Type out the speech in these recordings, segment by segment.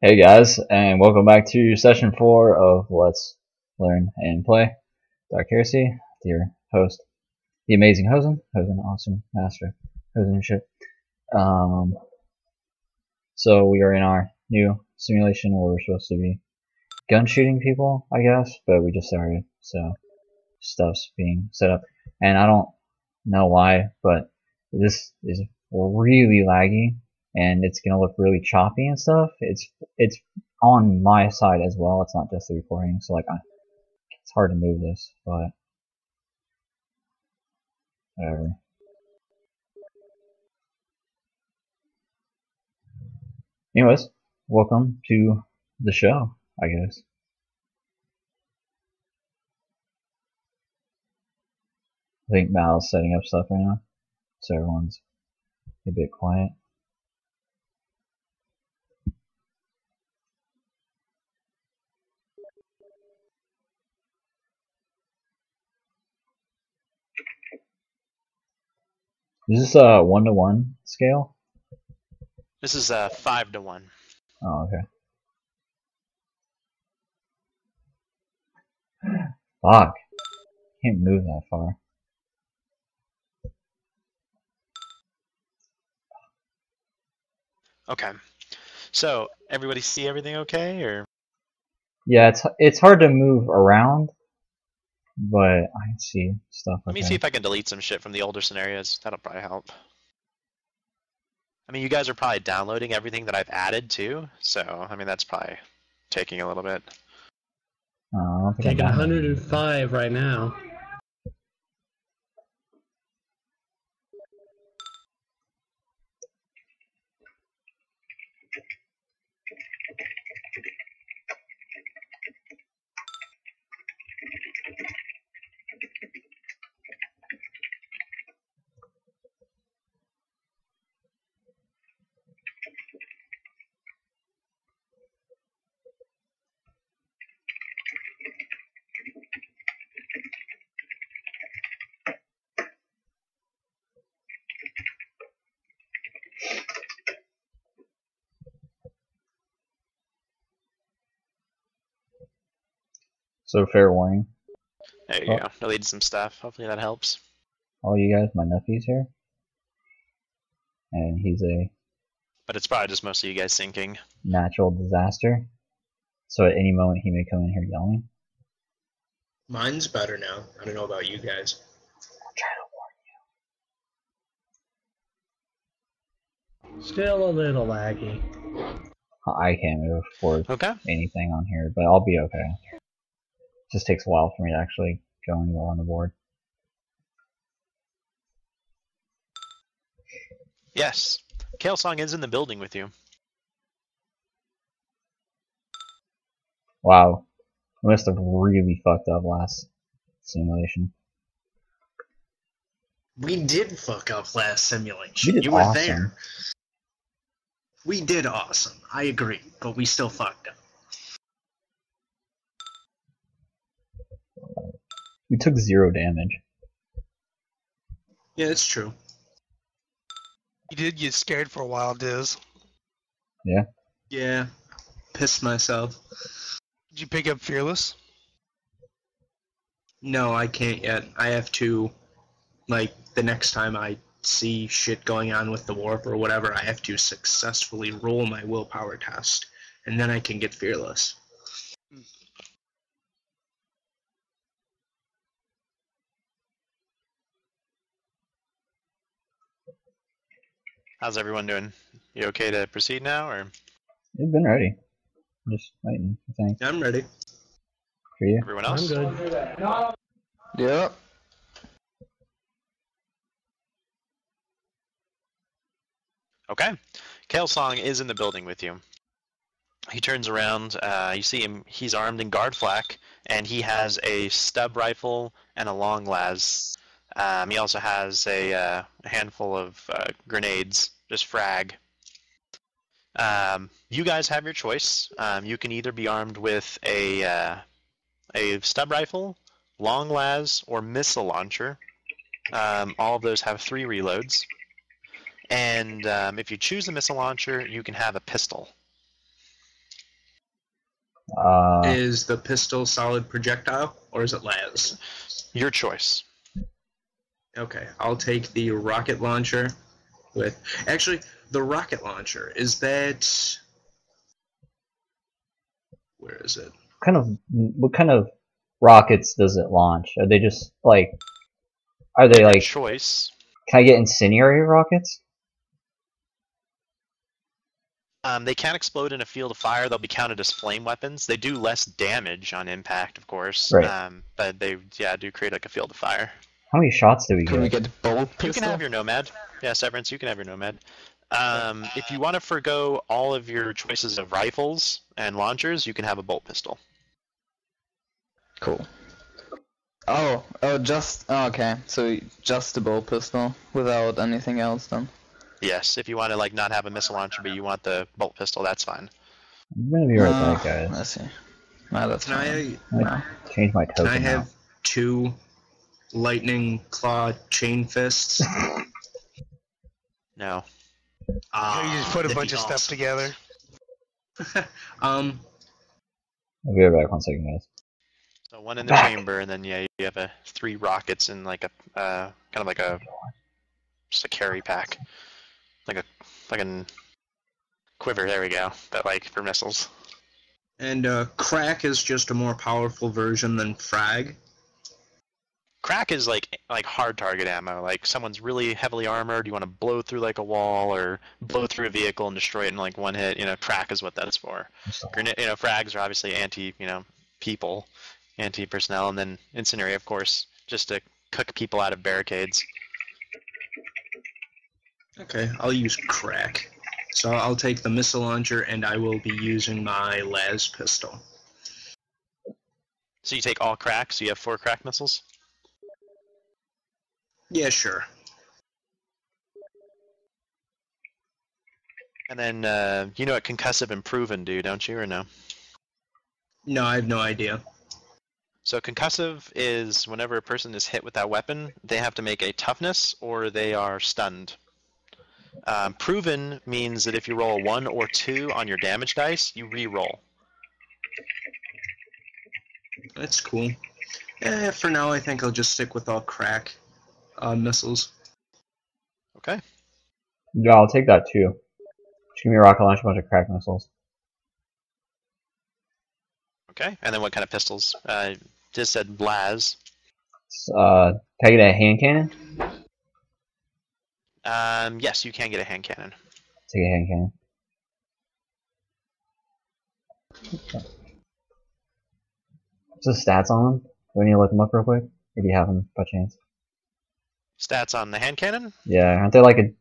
Hey guys, and welcome back to session 4 of Let's Learn and Play Dark Heresy. Your host, the amazing Hosen, awesome master, Hosen shit. So we are in our new simulation where we're supposed to be gun shooting people, I guess, but we just started, so stuff's being set up, and I don't know why, but this is really laggy. And it's gonna look really choppy and stuff. It's on my side as well. It's not just the recording, so like it's hard to move this, but whatever. Anyways, welcome to the show, I guess. I think Mal's setting up stuff right now, so everyone's a bit quiet. Is this a 1-to-1 scale? This is a 5-to-1. Oh, okay. Fuck. Can't move that far. Okay. So, everybody see everything okay, or? Yeah, it's hard to move around, but I can see stuff. Let me see if I can delete some shit from the older scenarios. That'll probably help. I mean, you guys are probably downloading everything that I've added too, so I mean that's probably taking a little bit. I don't think Taking 105 right now. So fair warning. There you go. Deleted some stuff. Hopefully that helps. All you guys, my nephew's here. And he's a... But it's probably just mostly you guys syncing. Natural disaster. So at any moment he may come in here yelling. Mine's better now. I don't know about you guys. I'll try to warn you. Still a little laggy. I can't move forward anything on here, but I'll be okay. It just takes a while for me to actually go anywhere on the board. Yes. Kale Song is in the building with you. Wow. I must have really fucked up last simulation. We did fuck up last simulation. You were there. We did awesome. I agree, but we still fucked up. We took 0 damage. Yeah, it's true. You did get scared for a while, Diz. Yeah? Yeah. Pissed myself. Did you pick up Fearless? No, I can't yet. I have to, like, the next time I see shit going on with the warp or whatever, I have to successfully roll my willpower test, and then I can get Fearless. How's everyone doing? You okay to proceed now, or? You've been ready. I'm just waiting, I think. I'm ready. For you? Everyone else? I'm good. Yeah. Okay. Kale Song is in the building with you. He turns around, you see him, he's armed in guard flak, and he has a stub rifle and a long las. He also has a handful of grenades, just frag. You guys have your choice. You can either be armed with a stub rifle, long las, or missile launcher. All of those have 3 reloads. And if you choose a missile launcher, you can have a pistol. Is the pistol solid projectile, or is it las? Your choice. Okay, I'll take the rocket launcher with... Actually, the rocket launcher, is that... Where is it? what kind of rockets does it launch? Are they just like? Are they Your like? choice. Can I get incendiary rockets? They can explode in a field of fire. They'll be counted as flame weapons. They do less damage on impact, of course. Right. But they, do create like a field of fire. How many shots do we Can we get? get bolt pistol? You can have your Nomad. Yeah, Severance, you can have your Nomad. If you want to forgo all of your choices of rifles and launchers, you can have a bolt pistol. Cool. Oh, okay. So just the bolt pistol without anything else then. Yes, if you want to like not have a missile launcher, but you want the bolt pistol, that's fine. I'm gonna be right back, guys. I see. No, that's Can fine. I change my token Can I now. have 2 lightning claw chain fists? No. You just put a that'd bunch be of stuff awesome. together. I'll be right back. 1 second, guys. So one in the Back. chamber, and then you have 3 rockets in like a kind of like just a carry pack, like a quiver. There we go. But like for missiles. And crack is just a more powerful version than frag. Crack is like hard target ammo. Like someone's really heavily armored, you want to blow through like a wall or blow through a vehicle and destroy it in like one hit. Crack is what that's for. Frags are obviously people, anti-personnel, and then incendiary, of course, just to cook people out of barricades. Okay, I'll use crack. So I'll take the missile launcher and I will be using my las pistol. So you take all crack, so you have 4 crack missiles. Yeah, sure. And then you know what concussive and proven do, don't you, or no? No, I have no idea. So concussive is whenever a person is hit with that weapon, they have to make a toughness or they are stunned. Proven means that if you roll a 1 or 2 on your damage dice, you re-roll. That's cool. For now, I think I'll just stick with all crack missiles. Okay. Yeah, I'll take that too. Just give me a rocket launch, a bunch of crack missiles. Okay. And then what kind of pistols? Just said las. Can I get a hand cannon? Yes, you can get a hand cannon. Take a hand cannon. What's the stats on them? Do we need to look them up real quick? Or do you have them by chance? Stats on the hand cannon? Yeah, aren't they like a...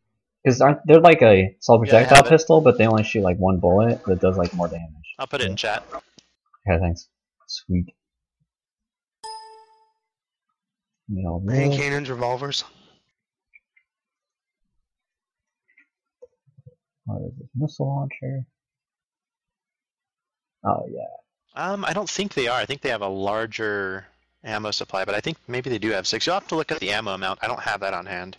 Because they're like a assault Yeah, I projectile have it. pistol, but they only shoot like 1 bullet, but it does like more damage. I'll put it in chat. Okay, thanks. Sweet. You know, Hand cannons, revolvers. what is this? Missile launcher? Oh, yeah. I don't think they are. I think they have a larger ammo supply, but I think maybe they do have 6. You'll have to look at the ammo amount. I don't have that on hand.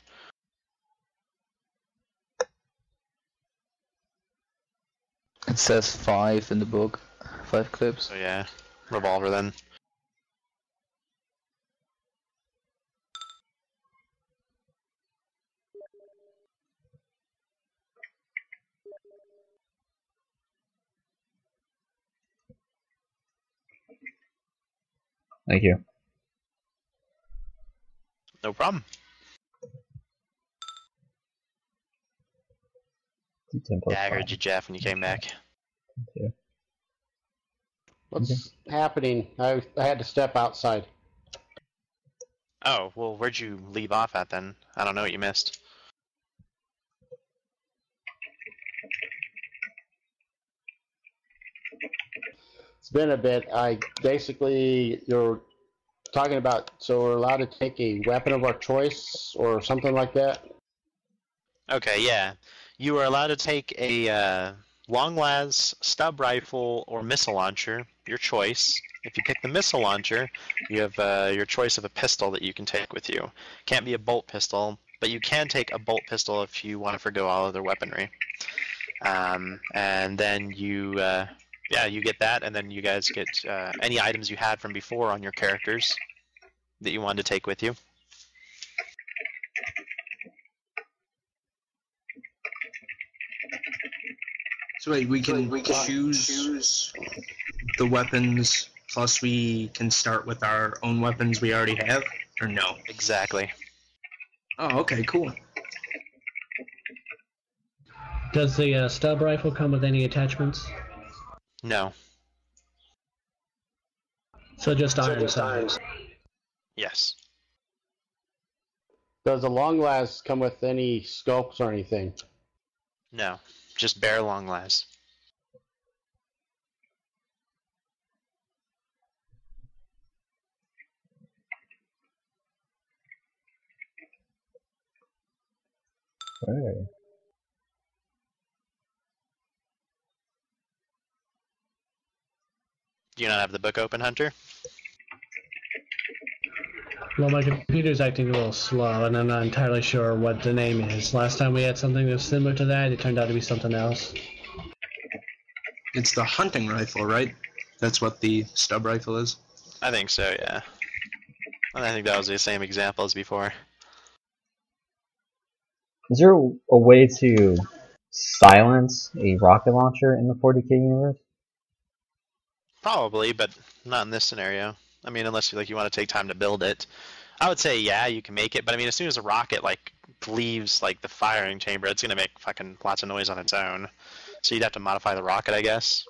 It says 5 in the book. 5 clips. So yeah, revolver then. Thank you. No problem. 10 plus Yeah, I 5. heard you, Jeff, when you came back. Yeah. What's happening? I had to step outside. Oh, well, where'd you leave off at then? I don't know what you missed. It's been a bit. You're talking about, so we're allowed to take a weapon of our choice or something like that? Okay, yeah. You are allowed to take a long las, stub rifle, or missile launcher, your choice. If you pick the missile launcher, you have your choice of a pistol that you can take with you. Can't be a bolt pistol, but you can take a bolt pistol if you want to forgo all other weaponry. And then you yeah, you get that, and then you guys get any items you had from before on your characters that you wanted to take with you. So wait, we can choose the weapons, plus we can start with our own weapons we already have, or no? Exactly. Oh, okay, cool. Does the stub rifle come with any attachments? No. So just iron sights. Yes. Does the long last come with any scopes or anything? No. Just bare long las. Hey. Do you not have the book open, Hunter? Well, my computer's acting a little slow, and I'm not entirely sure what the name is. Last time we had something that was similar to that, it turned out to be something else. It's the hunting rifle, right? That's what the stub rifle is? I think so, yeah. And I think that was the same example as before. Is there a way to silence a rocket launcher in the 40k universe? Probably, but not in this scenario. I mean, unless you want to take time to build it. I would say, yeah, you can make it, but I mean, as soon as a rocket leaves the firing chamber, it's gonna make fucking lots of noise on its own. So you'd have to modify the rocket, I guess.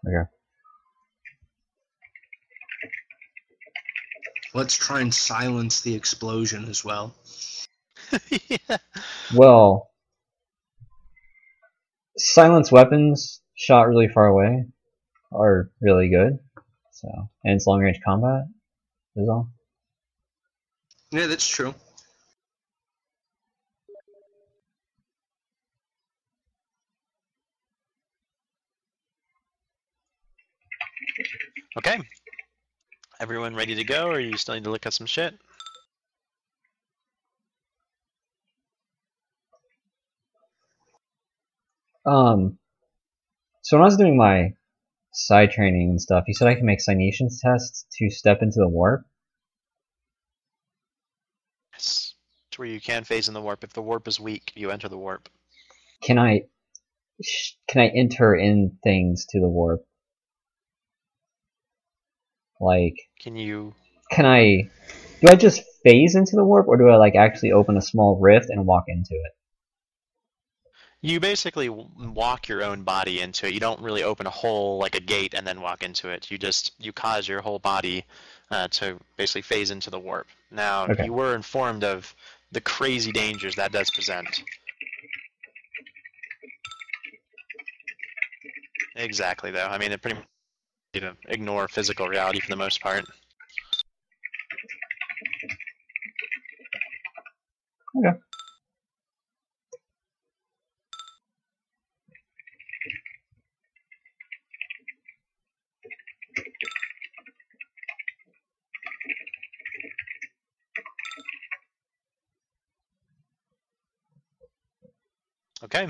Okay. Let's try and silence the explosion as well. Yeah. Well, silence weapons shot really far away are really good. So, and it's long range combat is all. Yeah, that's true. Okay. Everyone ready to go, or you still need to look at some shit? So when I was doing my side training and stuff, you said I can make cinations tests to step into the warp. Yes. To where you can phase in the warp. If the warp is weak, you enter the warp. Can I enter in things to the warp? Like, Do I just phase into the warp, or do I actually open a small rift and walk into it? You basically walk your own body into it. You don't really open a hole like a gate and then walk into it. You cause your whole body to basically phase into the warp. Now, Okay. You were informed of the crazy dangers that does present. Exactly, though. I mean, it pretty much ignore physical reality for the most part. Okay. Okay,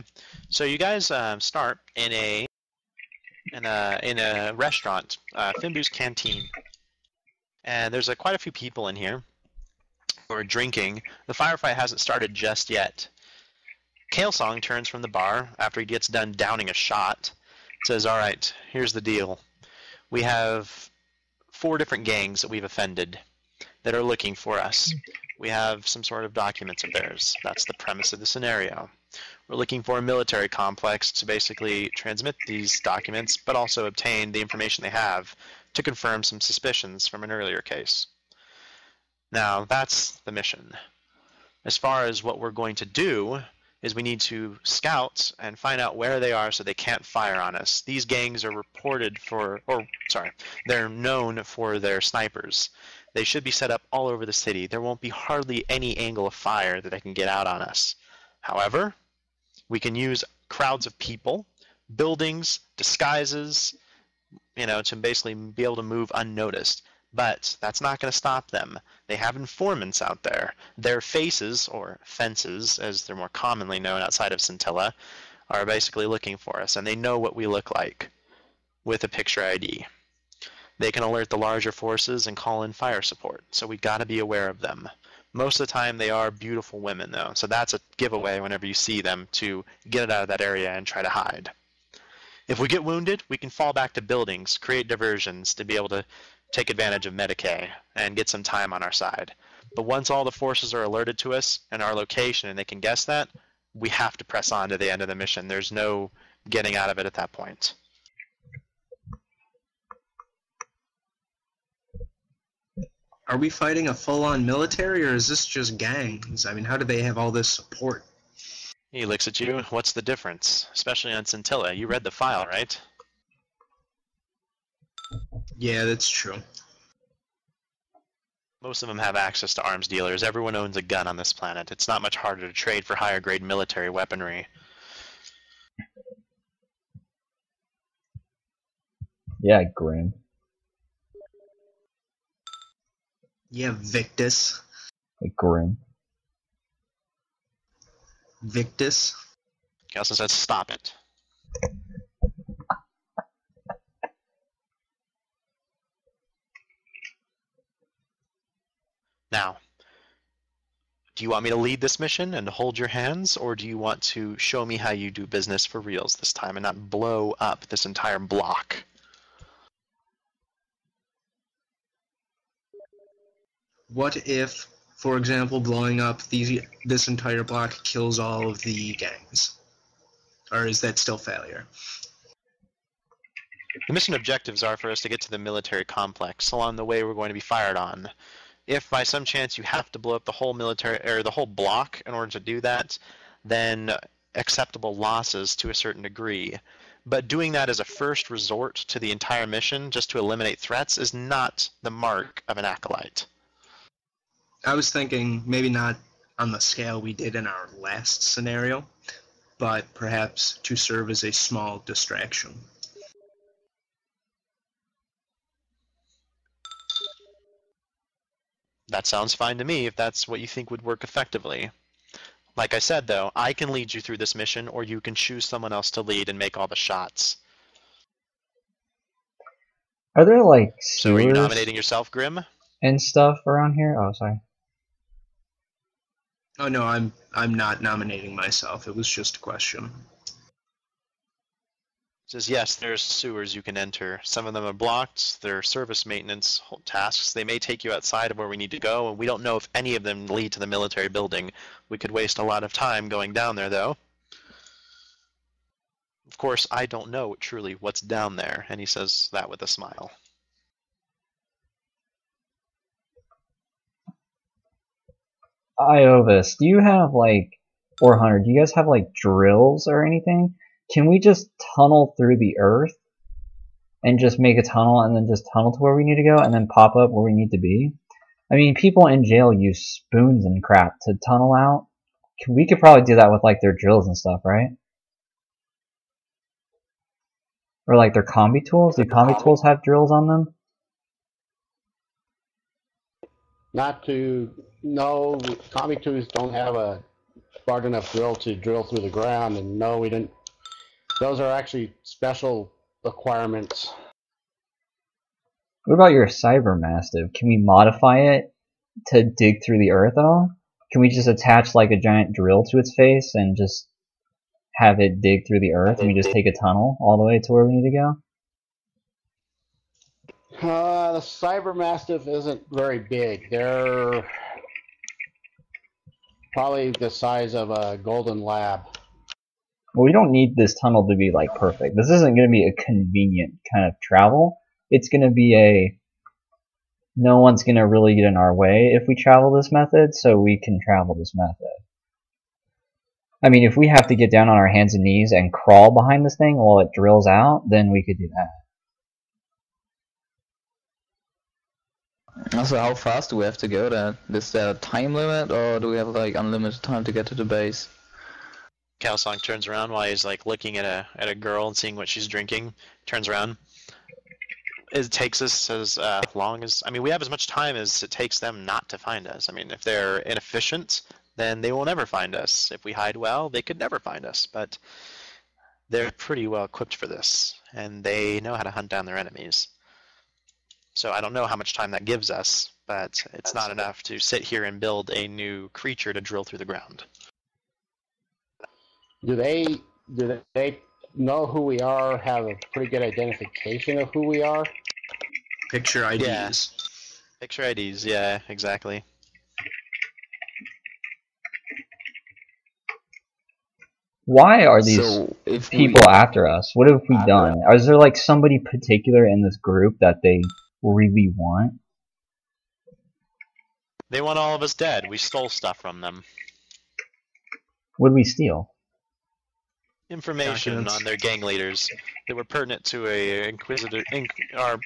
so you guys start in a restaurant, Fimbu's Canteen, and there's quite a few people in here who are drinking. The firefight hasn't started just yet. Kale Song turns from the bar after he gets done downing a shot. Says, "All right, here's the deal. We have 4 different gangs that we've offended that are looking for us. We have some sort of documents of theirs. That's the premise of the scenario. We're looking for a military complex to basically transmit these documents, but also obtain the information they have to confirm some suspicions from an earlier case. Now, that's the mission. As far as what we're going to do is we need to scout and find out where they are so they can't fire on us. These gangs are they're known for their snipers. They should be set up all over the city. There won't be hardly any angle of fire that they can get out on us. However, we can use crowds of people, buildings, disguises, to basically be able to move unnoticed. But that's not going to stop them. They have informants out there. Their faces, or fences, as they're more commonly known outside of Scintilla, are basically looking for us, and they know what we look like with a picture ID. They can alert the larger forces and call in fire support, so we got to be aware of them. Most of the time they are beautiful women, though, so that's a giveaway whenever you see them to get it out of that area and try to hide. If we get wounded, we can fall back to buildings, create diversions to be able to take advantage of Medicaid and get some time on our side. But once all the forces are alerted to us and our location and they can guess that, we have to press on to the end of the mission. There's no getting out of it at that point. Are we fighting a full-on military, or is this just gangs? I mean, how do they have all this support? He looks at you. What's the difference? Especially on Scintilla. You read the file, right? Yeah, that's true. Most of them have access to arms dealers. Everyone owns a gun on this planet. It's not much harder to trade for higher grade military weaponry. Yeah, Grim. Yeah, Victus. Like Grim. He Victus. also says, stop it. Now, do you want me to lead this mission and hold your hands, or do you want to show me how you do business for reals this time and not blow up this entire block? What if, for example, blowing up this entire block kills all of the gangs? Or is that still failure? The mission objectives are for us to get to the military complex. Along the way, we're going to be fired on. If by some chance you have to blow up the whole military or the whole block in order to do that, then acceptable losses to a certain degree. But doing that as a first resort to the entire mission, just to eliminate threats, is not the mark of an acolyte. I was thinking maybe not on the scale we did in our last scenario, but perhaps to serve as a small distraction. That sounds fine to me if that's what you think would work effectively. Like I said, though, I can lead you through this mission, or you can choose someone else to lead and make all the shots. Are there like So are you sewers nominating yourself, Grim? and stuff around here? Oh, sorry. Oh no, I'm not nominating myself. It was just a question. It says, yes, there's sewers you can enter. Some of them are blocked. They're service maintenance tasks. They may take you outside of where we need to go, and we don't know if any of them lead to the military building. We could waste a lot of time going down there, though. Of course, I don't know truly what's down there, and he says that with a smile. Iovis, do you have like, or Hunter, do you guys have like drills or anything? Can we just tunnel through the earth and just make a tunnel and then just tunnel to where we need to go and then pop up where we need to be? I mean, people in jail use spoons and crap to tunnel out. We could probably do that with like their drills and stuff, right? Or like their combi tools? Do combi tools have drills on them? No, Tommy 2s don't have a large enough drill to drill through the ground, and no, we didn't. Those are actually special requirements. What about your Cyber Mastiff? Can we modify it to dig through the earth at all? Can we just attach like a giant drill to its face and just have it dig through the earth and we just take a tunnel all the way to where we need to go? The Cyber Mastiff isn't very big. They're probably the size of a golden lab. Well, we don't need this tunnel to be like perfect. This isn't going to be a convenient kind of travel. It's going to be no one's going to really get in our way if we travel this method, so we can travel this method. I mean, if we have to get down on our hands and knees and crawl behind this thing while it drills out, then we could do that. Also, how fast do we have to go there? Is there a time limit, or do we have like unlimited time to get to the base? Kalsong turns around while he's like looking at a girl and seeing what she's drinking. Turns around. It takes us as long as, I mean, we have as much time as it takes them not to find us. I mean, if they're inefficient, then they will never find us. If we hide well, they could never find us. But they're pretty well equipped for this, and they know how to hunt down their enemies. So I don't know how much time that gives us, but it's not enough to sit here and build a new creature to drill through the ground. Do they know who we are? Have a pretty good identification of who we are? Picture IDs. Yeah. Picture IDs, yeah, exactly. Why are these So if people after us? What have we done? Is there like somebody particular in this group that they really want? They want all of us dead. We stole stuff from them. What did we steal? Information Documents. on their gang leaders that were pertinent to a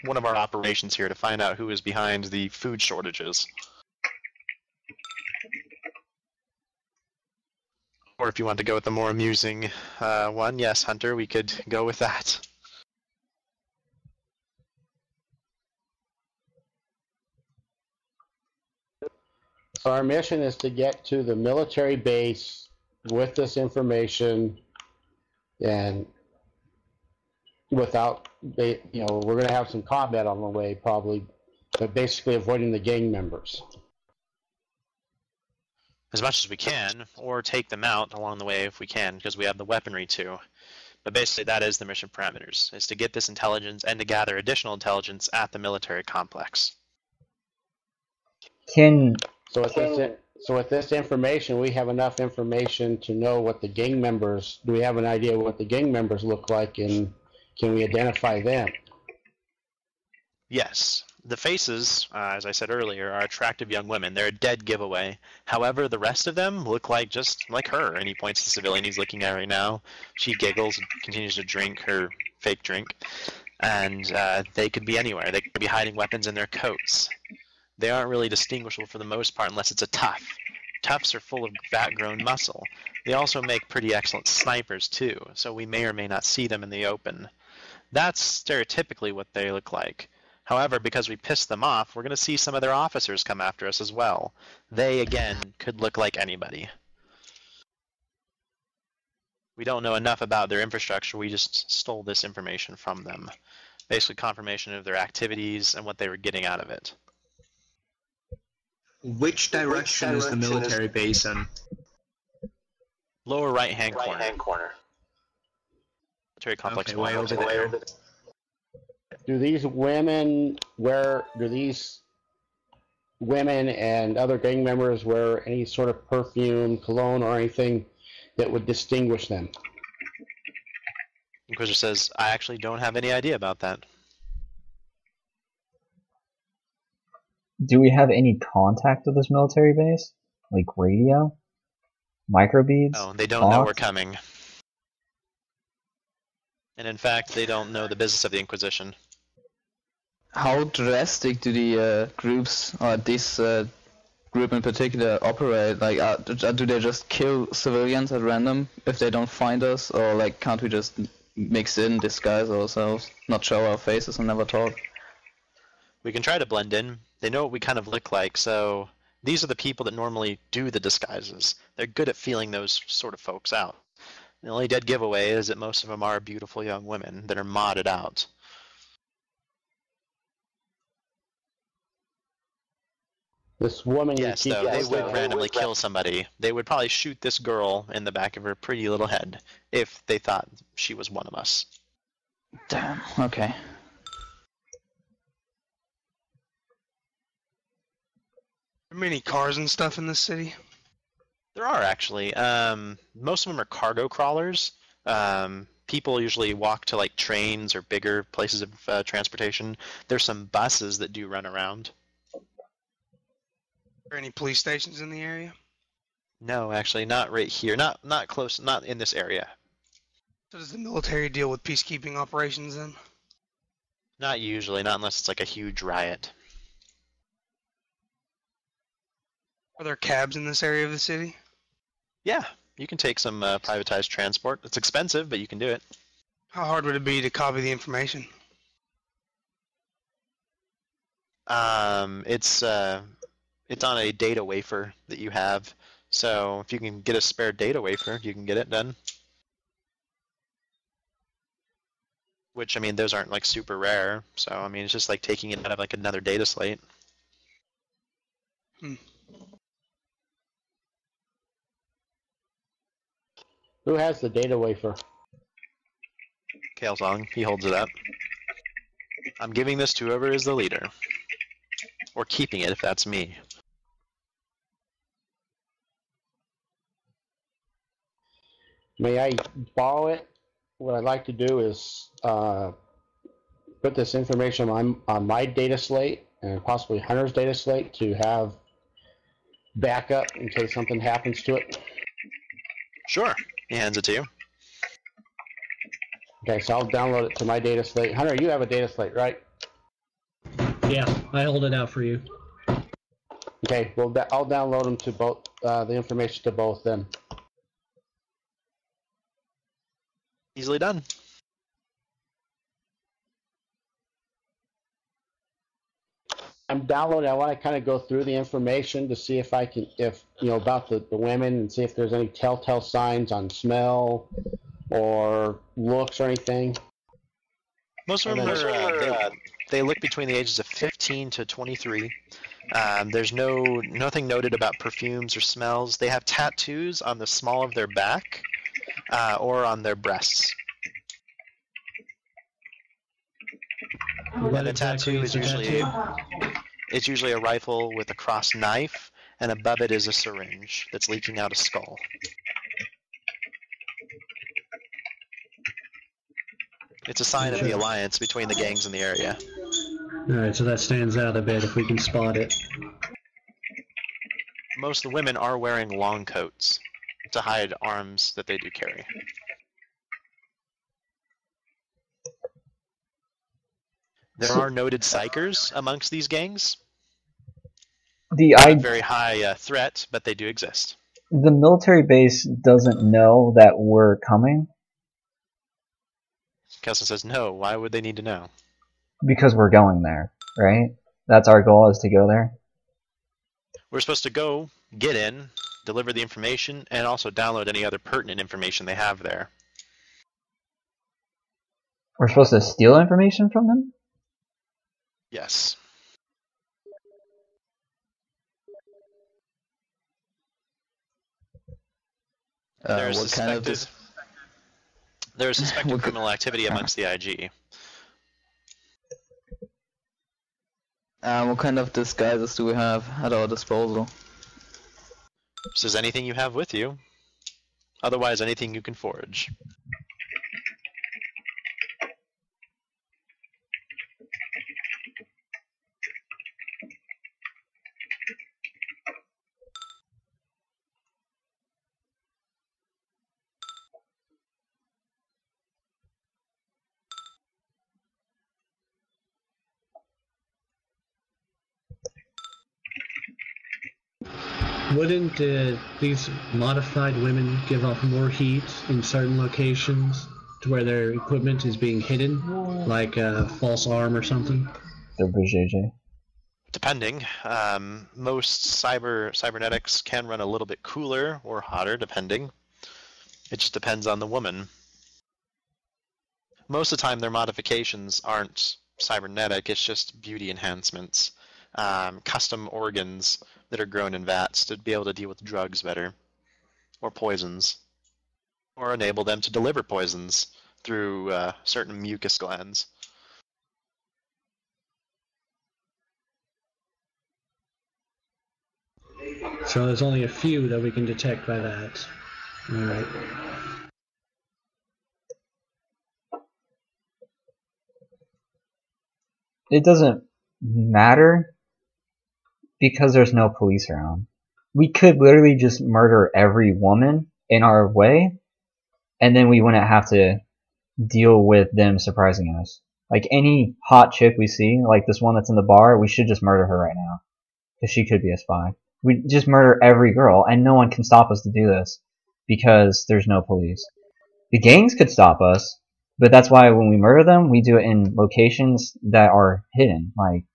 one of our operations here to find out who is behind the food shortages. Or if you want to go with the more amusing one, yes, Hunter, we could go with that. So our mission is to get to the military base with this information, and without, we're going to have some combat on the way probably, but basically avoiding the gang members. As much as we can, or take them out along the way if we can, because we have the weaponry too. But basically that is the mission parameters, is to get this intelligence and to gather additional intelligence at the military complex. So with this information, we have enough information to know what the gang members, do we have an idea what the gang members look like, and can we identify them? Yes. The faces, as I said earlier, are attractive young women. They're a dead giveaway. However, the rest of them look like just like her. And he points to the civilian he's looking at right now. She giggles and continues to drink her fake drink. And they could be anywhere. They could be hiding weapons in their coats. They aren't really distinguishable for the most part unless it's a tough. Toughs are full of fat-grown muscle. They also make pretty excellent snipers too, so we may or may not see them in the open. That's stereotypically what they look like. However, because we pissed them off, we're going to see some of their officers come after us as well. They, again, could look like anybody. We don't know enough about their infrastructure, we just stole this information from them. Basically confirmation of their activities and what they were getting out of it. Which direction is the military base in? Lower right-hand corner. Military complex. Okay, way over there. Do these women and other gang members wear any sort of perfume, cologne, or anything that would distinguish them? Inquisitor says, I actually don't have any idea about that. Do we have any contact with this military base? Like radio? Microbeads? No, they don't know we're coming. And in fact, they don't know the business of the Inquisition. How drastic do the groups, or this group in particular, operate? Like, do they just kill civilians at random if they don't find us, or like can't we just mix in, disguise ourselves, not show our faces and never talk? We can try to blend in. They know what we kind of look like, so these are the people that normally do the disguises. They're good at feeling those sort of folks out. The only dead giveaway is that most of them are beautiful young women that are modded out. This woman Yes, though, they would randomly kill somebody. They would probably shoot this girl in the back of her pretty little head if they thought she was one of us. Damn, okay. Are there many cars and stuff in this city? There are actually. Most of them are cargo crawlers. People usually walk to like trains or bigger places of transportation. There's some buses that do run around. Are there any police stations in the area? No, actually, not right here. Not close. Not in this area. So does the military deal with peacekeeping operations then? Not usually. Not unless it's like a huge riot. Are there cabs in this area of the city? Yeah, you can take some privatized transport. It's expensive, but you can do it. How hard would it be to copy the information? It's on a data wafer that you have. So if you can get a spare data wafer, you can get it done. Which, I mean, those aren't like super rare. So, I mean, it's just like taking it out of like another data slate. Who has the data wafer? Kale Song, he holds it up. I'm giving this to whoever is the leader. Or keeping it if that's me. May I borrow it? What I'd like to do is put this information on my data slate and possibly Hunter's data slate to have backup in case something happens to it. Sure. He hands it to you. Okay, so I'll download it to my data slate. Hunter, you have a data slate, right? Yeah, I hold it out for you. Okay, well, I'll download them to both, the information to both then. Easily done. I'm downloading. I want to kind of go through the information to see if I can, about the women and see if there's any telltale signs on smell or looks or anything. Most of them are, they look between the ages of 15 to 23. There's nothing noted about perfumes or smells. They have tattoos on the small of their back or on their breasts. And the tattoo is usually a rifle with a crossed knife, and above it is a syringe that's leaking out a skull. It's a sign of the alliance between the gangs in the area. Alright, so that stands out a bit if we can spot it. Most of the women are wearing long coats to hide arms that they do carry. There are noted psychers amongst these gangs. Not very high threat, but they do exist. The military base doesn't know that we're coming Kelson says, no, why would they need to know? because we're going there, right? That's our goal, is to go there. We're supposed to go, get in, deliver the information, and also download any other pertinent information they have there. We're supposed to steal information from them? Yes. There's suspected criminal activity amongst the IG. What kind of disguises do we have at our disposal? This is anything you have with you. Otherwise, anything you can forage. Wouldn't these modified women give off more heat in certain locations to where their equipment is being hidden, like a false arm or something? They're JJ. Depending. Most cybernetics can run a little bit cooler or hotter, depending. It just depends on the woman. Most of the time, their modifications aren't cybernetic, it's just beauty enhancements. Custom organs that are grown in vats to be able to deal with drugs better, or poisons, or enable them to deliver poisons through certain mucus glands. So there's only a few that we can detect by that. Alright. It doesn't matter because there's no police around. We could literally just murder every woman in our way, and then we wouldn't have to deal with them surprising us. Like any hot chick we see, like this one that's in the bar, we should just murder her right now. Because she could be a spy. We just murder every girl, and no one can stop us to do this because there's no police. The gangs could stop us, but that's why when we murder them, we do it in locations that are hidden, like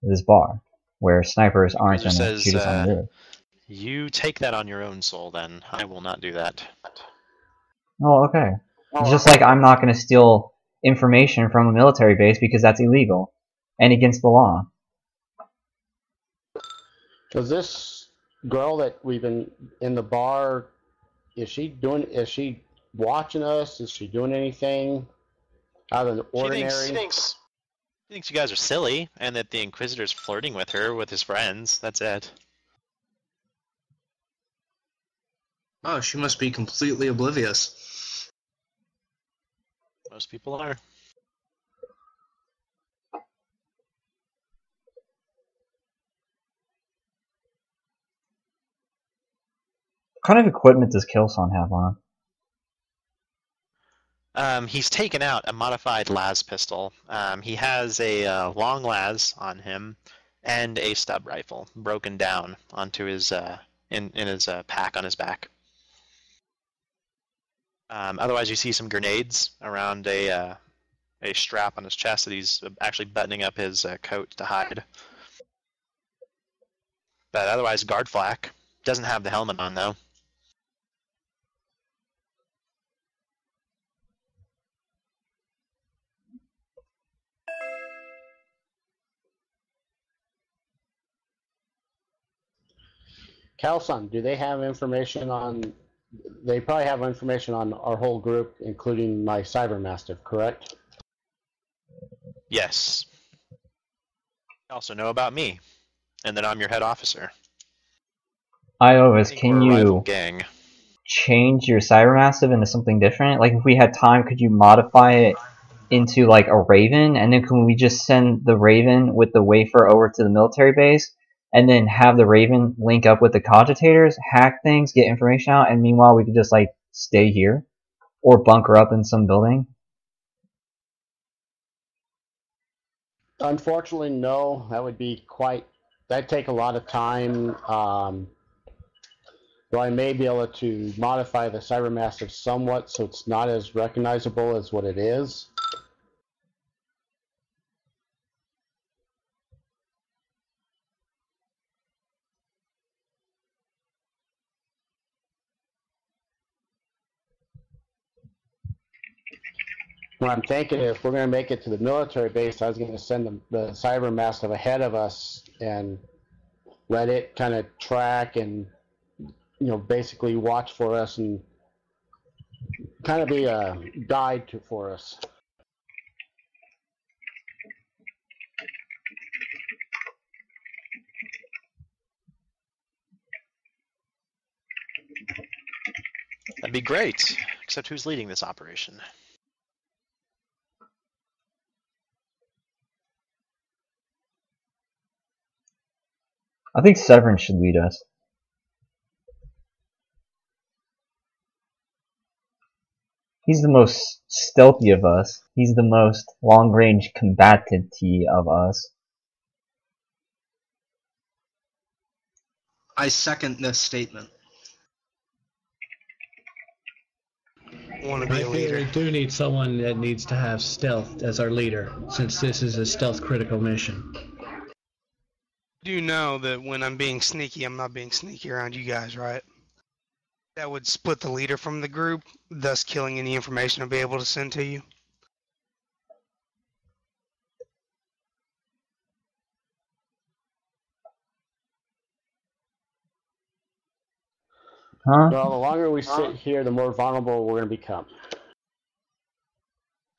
this bar, where snipers aren't going to shoot us on the roof. You take that on your own soul, then. I will not do that. Oh, okay. Just like I'm not going to steal information from a military base because that's illegal and against the law. Does this girl that we've been in the bar, is she watching us? Is she doing anything out of the ordinary? She thinks you guys are silly, and that the Inquisitor's flirting with her with his friends. That's it. Oh, she must be completely oblivious. Most people are. What kind of equipment does Killson have on? He's taken out a modified las pistol. He has a long las on him and a stub rifle broken down onto his in his pack on his back. Otherwise, you see some grenades around a strap on his chest that he's actually buttoning up his coat to hide. But otherwise, guard flak. Doesn't have the helmet on though. Calson, do they have information on? They probably have information on our whole group, including my Cyber Mastiff, correct? Yes. You also know about me, and that I'm your head officer. Iovis, can We're a rival you gang. change your Cybermassive into something different? Like, if we had time, could you modify it into, like, a Raven? And then can we just send the Raven with the wafer over to the military base? And then have the Raven link up with the cogitators, hack things, get information out, and meanwhile we could just, like, stay here? Or bunker up in some building? Unfortunately, no. That would be that'd take a lot of time. Though I may be able to modify the Cybermassive somewhat so it's not as recognizable as what it is. What I'm thinking is if we're going to make it to the military base, I was going to send the Cybermassive ahead of us and let it kind of track and, basically watch for us and kind of be a guide for us. That'd be great. Except who's leading this operation? I think Severin should lead us. He's the most stealthy of us. He's the most long-range combatant of us. I second this statement. Want to be I a feel leader. we do need someone that needs to have stealth as our leader, since this is a stealth critical mission. Do know that when I'm being sneaky, I'm not being sneaky around you guys, right? That would split the leader from the group, thus killing any information I'll be able to send to you. Huh? Well, the longer we sit here, the more vulnerable we're going to become.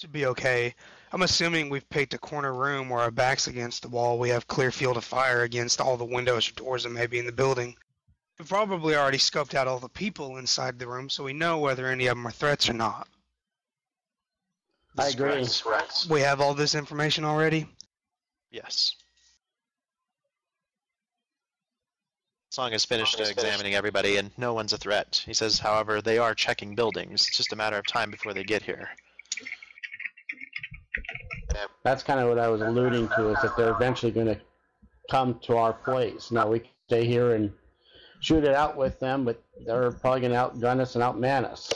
Should be okay. I'm assuming we've picked a corner room where our back's against the wall. We have clear field of fire against all the windows or doors that may be in the building. We've probably already scoped out all the people inside the room, so we know whether any of them are threats or not. I agree. We have all this information already? Yes. Song has finished examining everybody, and no one's a threat. He says, however, they are checking buildings. It's just a matter of time before they get here. That's kind of what I was alluding to, is that they're eventually going to come to our place. Now, we can stay here and shoot it out with them, but they're probably going to outgun us and outman us.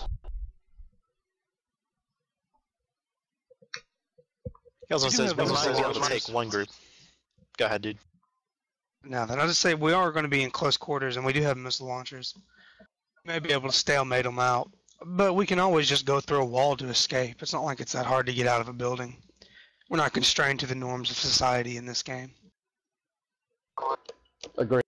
He also We do says have we a might be able to lot of take one group. Go ahead, dude. Now, then I'll just say we are going to be in close quarters, and we do have missile launchers. We may be able to stalemate them out, But we can always just go through a wall to escape. It's not like it's that hard to get out of a building. We're not constrained to the norms of society in this game. Agree.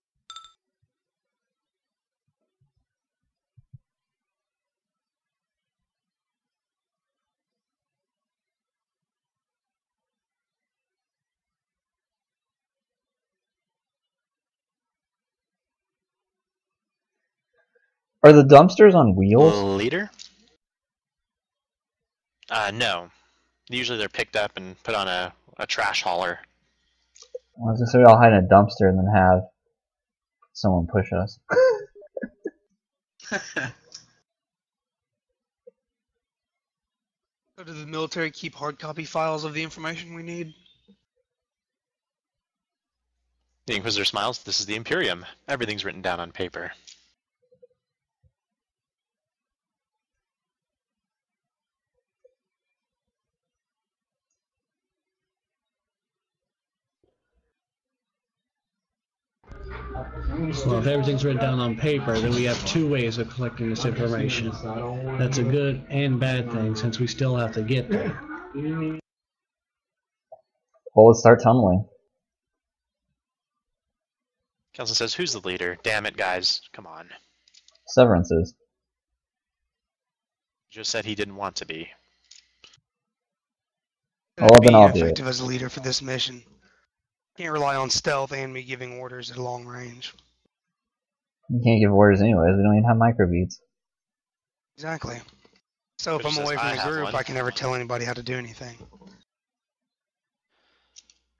Are the dumpsters on wheels? Leader? No. Usually they're picked up and put on a trash hauler. I was gonna say we all hide in a dumpster and then have someone push us. So does the military keep hard copy files of the information we need? The Inquisitor smiles. This is the Imperium. Everything's written down on paper. Well, if everything's written down on paper, then we have two ways of collecting this information. That's a good and bad thing, since we still have to get there. Well, let's start tunneling. Kelson says, who's the leader? Damn it, guys. Come on. Severances. Just said he didn't want to be. Well, then I'll do it. Effective as a leader for this mission. Can't rely on stealth and me giving orders at long range. You can't give orders anyways. We don't even have microbeats. Exactly. So if Which I'm away says from I the have group, one. I can never tell anybody how to do anything.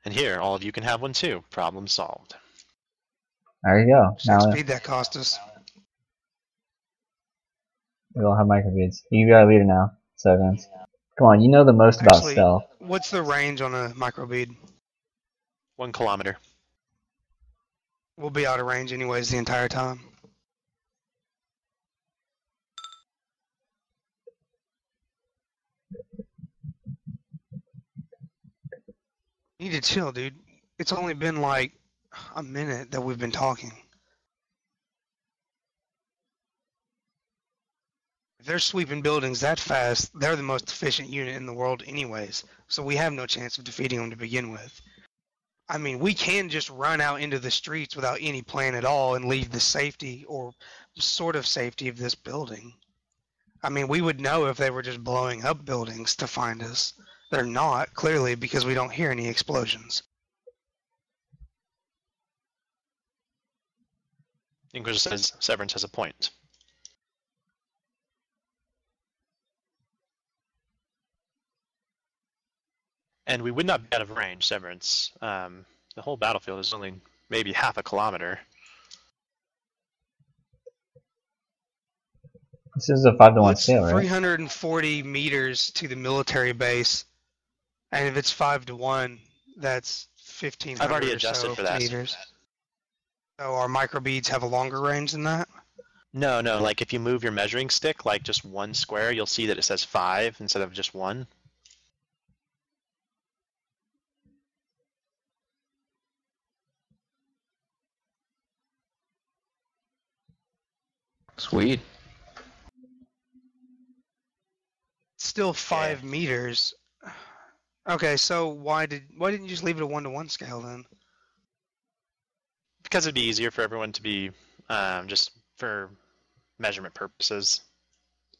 And here, all of you can have one too. Problem solved. There you go. Six Now speed that cost us. we all have microbeats. You got a leader now, Severance. Come on, you know the most about Actually, stealth. what's the range on a microbead? 1 kilometer. We'll be out of range anyways the entire time. You need to chill, dude. It's only been like a minute that we've been talking. If they're sweeping buildings that fast, they're the most efficient unit in the world anyways, so we have no chance of defeating them to begin with. I mean, we can just run out into the streets without any plan at all and leave the safety or sort of safety of this building. I mean, we would know if they were just blowing up buildings to find us. They're not, clearly, because we don't hear any explosions. Inquisitor says Severance has a point. And we would not be out of range, Severance. The whole battlefield is only maybe half a kilometer. This is a 5-to-1 Well, it's scale, right? 340 meters to the military base, and if it's 5-to-1, that's 1,500 I've already or adjusted so for that. meters. So our microbeads have a longer range than that? No, like if you move your measuring stick like just 1 square, you'll see that it says 5 instead of just 1. Sweet. Still 5 meters. Okay, so why didn't you just leave it a 1-to-1 scale then? Because it'd be easier for everyone to be just for measurement purposes.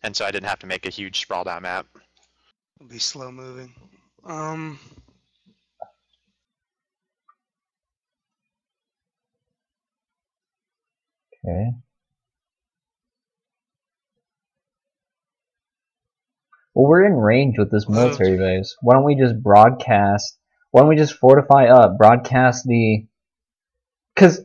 And so I didn't have to make a huge sprawled out map. It'll be slow moving. Okay. Well, we're in range with this military base. Why don't we just broadcast? Why don't we just fortify up, broadcast the? Because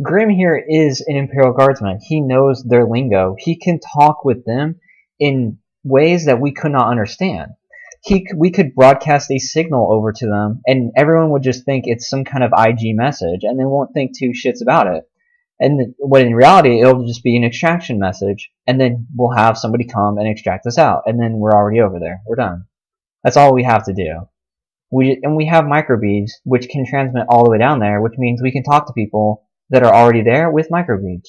Grim here is an Imperial Guardsman. He knows their lingo. He can talk with them in ways that we could not understand. We could broadcast a signal over to them, and everyone would just think it's some kind of IG message, and they won't think two shits about it. And when in reality, it'll just be an extraction message, and then we'll have somebody come and extract us out, and then we're already over there. We're done. That's all we have to do. We have microbeads, which can transmit all the way down there, which means we can talk to people that are already there with microbeads.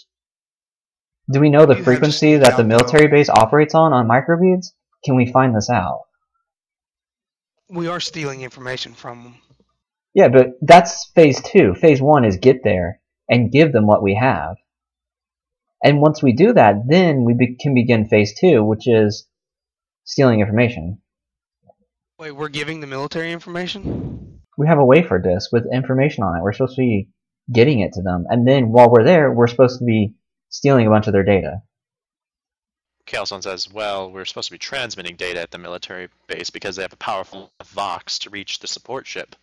Do we know the You have to frequency sneak that the out, military though. base operates on microbeads? Can we find this out? We are stealing information from them. Yeah, but that's phase 2. Phase 1 is get there and give them what we have. And once we do that, then we can begin phase 2, which is stealing information. Wait, we're giving the military information? We have a wafer disk with information on it. We're supposed to be getting it to them. And then while we're there, we're supposed to be stealing a bunch of their data. Kaleson says, well, we're supposed to be transmitting data at the military base because they have a powerful Vox to reach the support ship.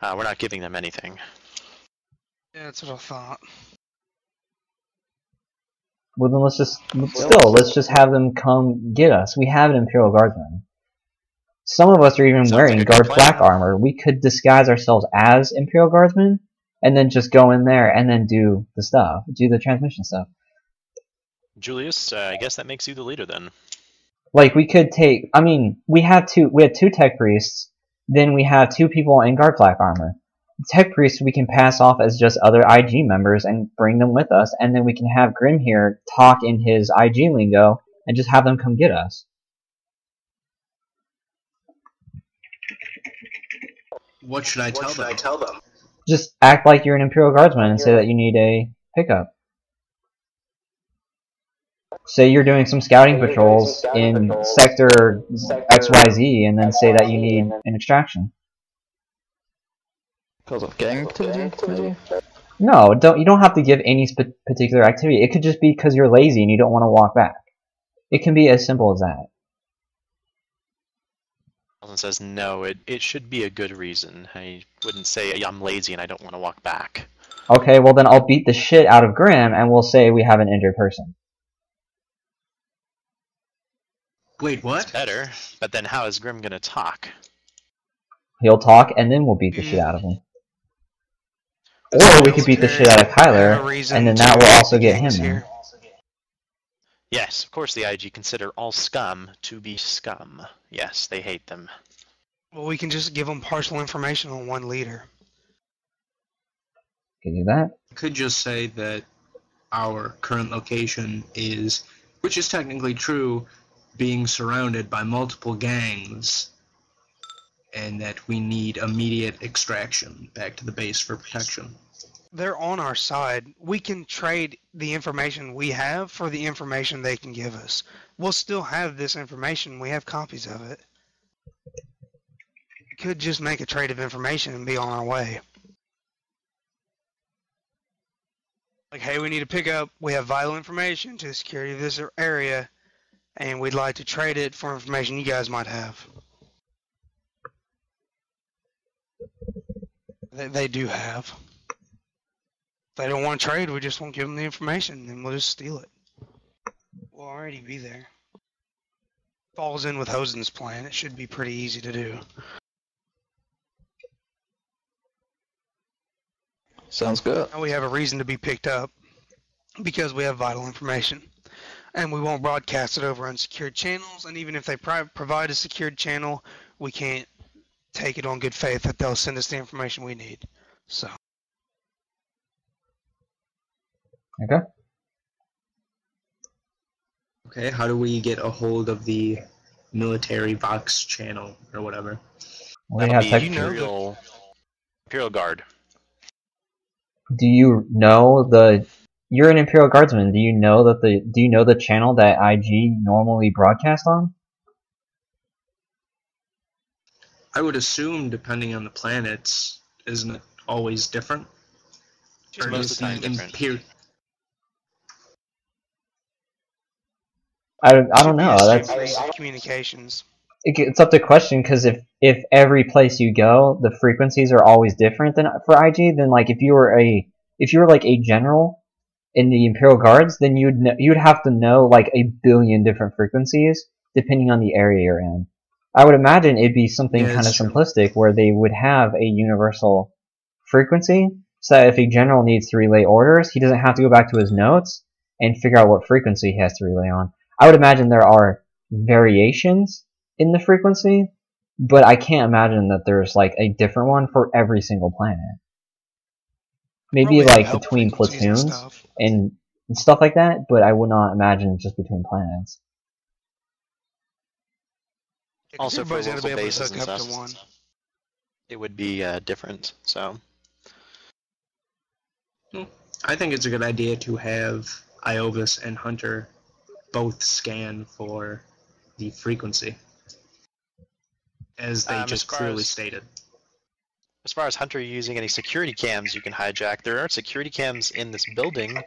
We're not giving them anything. Yeah, that's what I thought. Well, then let's just have them come get us. We have an Imperial Guardsman. Some of us are even Sounds wearing like a good guard flak plan. armor. We could disguise ourselves as Imperial Guardsmen and then just go in there and then do the stuff, do the transmission stuff. Julius, I guess that makes you the leader then. Like we could take. I mean, we had 2 tech priests. Then we have 2 people in guard flak armor. Tech priests we can pass off as just other IG members and bring them with us, and then we can have Grim here talk in his IG lingo and just have them come get us. What should I tell them? Just act like you're an Imperial Guardsman and say that you need a pickup. Say you're doing some scouting patrols in sector XYZ and then say that you need an extraction. Because of gang activity, maybe? No, you don't have to give any particular activity. It could just be because you're lazy and you don't want to walk back. It can be as simple as that. Kaleson says, no, it should be a good reason. I wouldn't say I'm lazy and I don't want to walk back. Okay, well then I'll beat the shit out of Grim and we'll say we have an injured person. Wait, what? It's better, but then how is Grim gonna talk? He'll talk and then we'll beat the shit out of him. Or we could beat the shit out of Kyler, and then that will also get him in. Yes, of course the IG consider all scum to be scum. Yes, they hate them. Well, we can just give them partial information on one leader. Can do that. Could just say that our current location is, which is technically true, being surrounded by multiple gangs, and that we need immediate extraction back to the base for protection. They're on our side. We can trade the information we have for the information they can give us. We'll still have this information. We have copies of it. We could just make a trade of information and be on our way. Like, hey, we need to pick up. We have vital information to the security of this area, and we'd like to trade it for information you guys might have. They do have. If they don't want to trade, we just won't give them the information, and we'll just steal it. We'll already be there. Falls in with Hosen's plan. It should be pretty easy to do. Sounds good. Now we have a reason to be picked up because we have vital information. And we won't broadcast it over unsecured channels, and even if they provide a secured channel, we can't take it on good faith that they'll send us the information we need. So. Okay. Okay, how do we get a hold of the military Vox channel or whatever? We That'll have be tech. Imperial Guard. Do you know you're an Imperial Guardsman. Do you know the channel that IG normally broadcast on? I would assume, depending on the planets, isn't it always different? Just Or most is of the time different. I don't know. That's Communications. it's up to question because if every place you go the frequencies are always different than for IG, then like if you were like a general in the Imperial Guards, then you'd have to know like a billion different frequencies depending on the area you're in. I would imagine it'd be something kind of simplistic where they would have a universal frequency, so that if a general needs to relay orders, he doesn't have to go back to his notes and figure out what frequency he has to relay on. I would imagine there are variations in the frequency, but I can't imagine that there's like a different one for every single planet. Maybe Probably like help between frequencies and platoons stuff. and and stuff like that, but I would not imagine just between planets. Also, for everybody's local gonna be able to bases and hook up stuff, to one. it would be different. So I think it's a good idea to have Iovis and Hunter both scan for the frequency, as they just clearly stated. as far as Hunter using any security cams you can hijack, there are security cams in this building.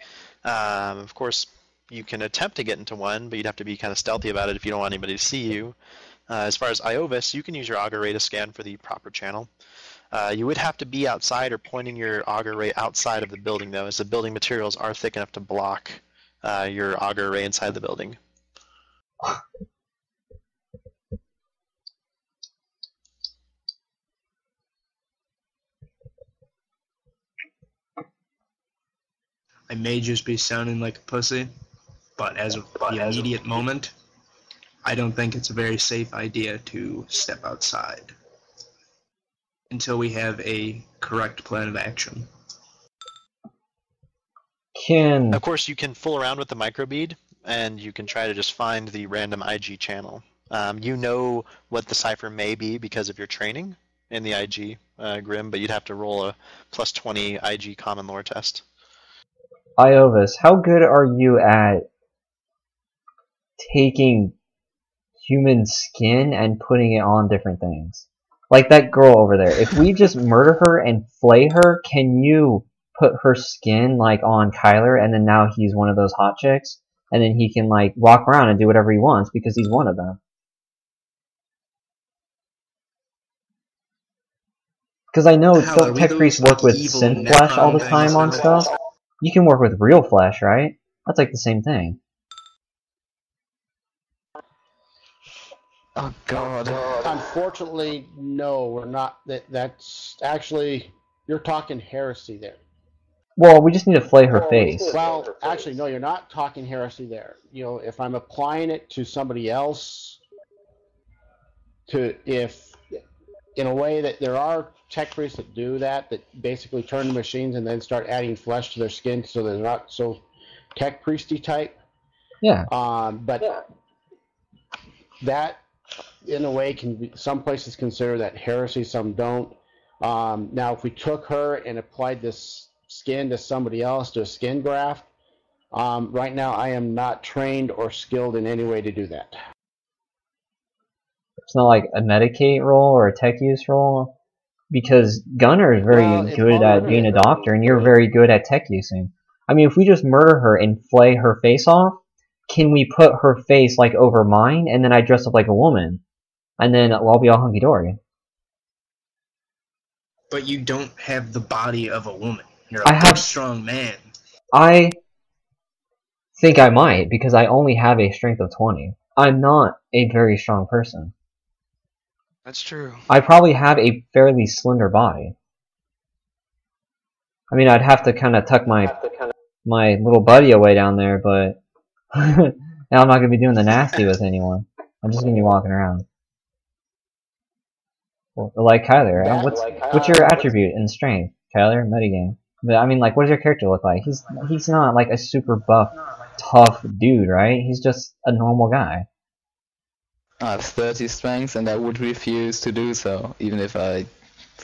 Of course, you can attempt to get into one, but you'd have to be kind of stealthy about it if you don't want anybody to see you. As far as Iovis, you can use your auger ray to scan for the proper channel. You would have to be outside or pointing your auger ray outside of the building, though, as the building materials are thick enough to block your auger ray inside the building. I may just be sounding like a pussy, but as of the immediate moment, I don't think it's a very safe idea to step outside until we have a correct plan of action. Of course, you can fool around with the microbead, and you can try to just find the random IG channel. You know what the cipher may be because of your training in the IG Grim, but you'd have to roll a plus 20 IG common lore test. Iovis, how good are you at taking human skin and putting it on different things? Like that girl over there. If we just murder her and flay her, can you put her skin like on Kyler, and then now he's one of those hot chicks, and then he can like walk around and do whatever he wants because he's one of them? Because I know don't tech priests work with synth flesh all the time on stuff? You can work with real flesh, right? That's like the same thing. Oh god. Unfortunately, no, we're not. That's actually, you're talking heresy there. Well, we just need to flay her face. Well, actually, no, you're not talking heresy there. You know, if I'm applying it to somebody else, in a way that there are tech priests that do that basically turn the machines and then start adding flesh to their skin so they're not so tech priesty type. Yeah. But that, in a way, can be, some places consider that heresy, some don't. Now, if we took her and applied this skin to somebody else, to a skin graft, right now I am not trained or skilled in any way to do that. It's not like a medicate roll or a tech use roll? Because Gunner is very good at being a doctor, and you're very good at tech using. I mean, if we just murder her and flay her face off, can we put her face like over mine, and then I dress up like a woman, and then I'll be all hunky dory? But you don't have the body of a woman. You're a big, strong man. I think I might, because I only have a strength of 20. I'm not a very strong person. That's true. I probably have a fairly slender body. I mean, I'd have to kind of tuck my little buddy away down there, but now I'm not going to be doing the nasty with anyone. I'm just going to be walking around. Well, like Kyler, what's your attribute in strength, Kyler? Metagame. But I mean, like, what does your character look like? He's not like a super buff, tough dude, right? He's just a normal guy. I have 30 strength, and I would refuse to do so, even if I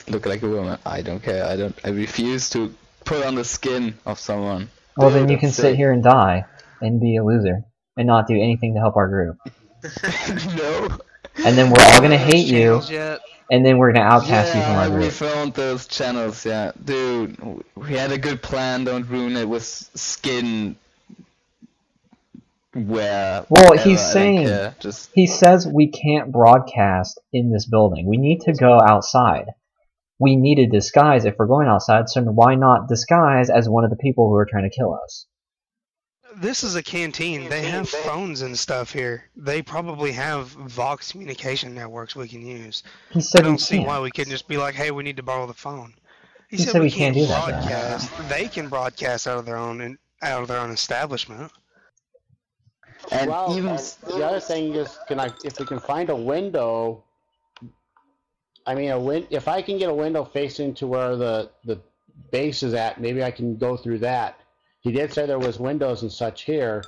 look like a woman. I don't care. I refuse to put on the skin of someone. Well, then you can sit here and die, and be a loser, and not do anything to help our group. No. And then we're all gonna hate you, and then we're gonna outcast you from our group. We found those channels, yeah. Dude, we had a good plan, don't ruin it with skin. Well, he's saying, he says we can't broadcast in this building. We need to go outside. We need to disguise if we're going outside, so why not disguise as one of the people who are trying to kill us? This is a canteen. They have phones and stuff here. They probably have Vox communication networks we can use. He said I don't see why we couldn't just be like, hey, we need to borrow the phone. He said we can't do broadcast. They can broadcast out of their own establishment. And well, even the other thing is, if we can find a window, I mean, if I can get a window facing to where the base is at, maybe I can go through that he did say there was windows and such here.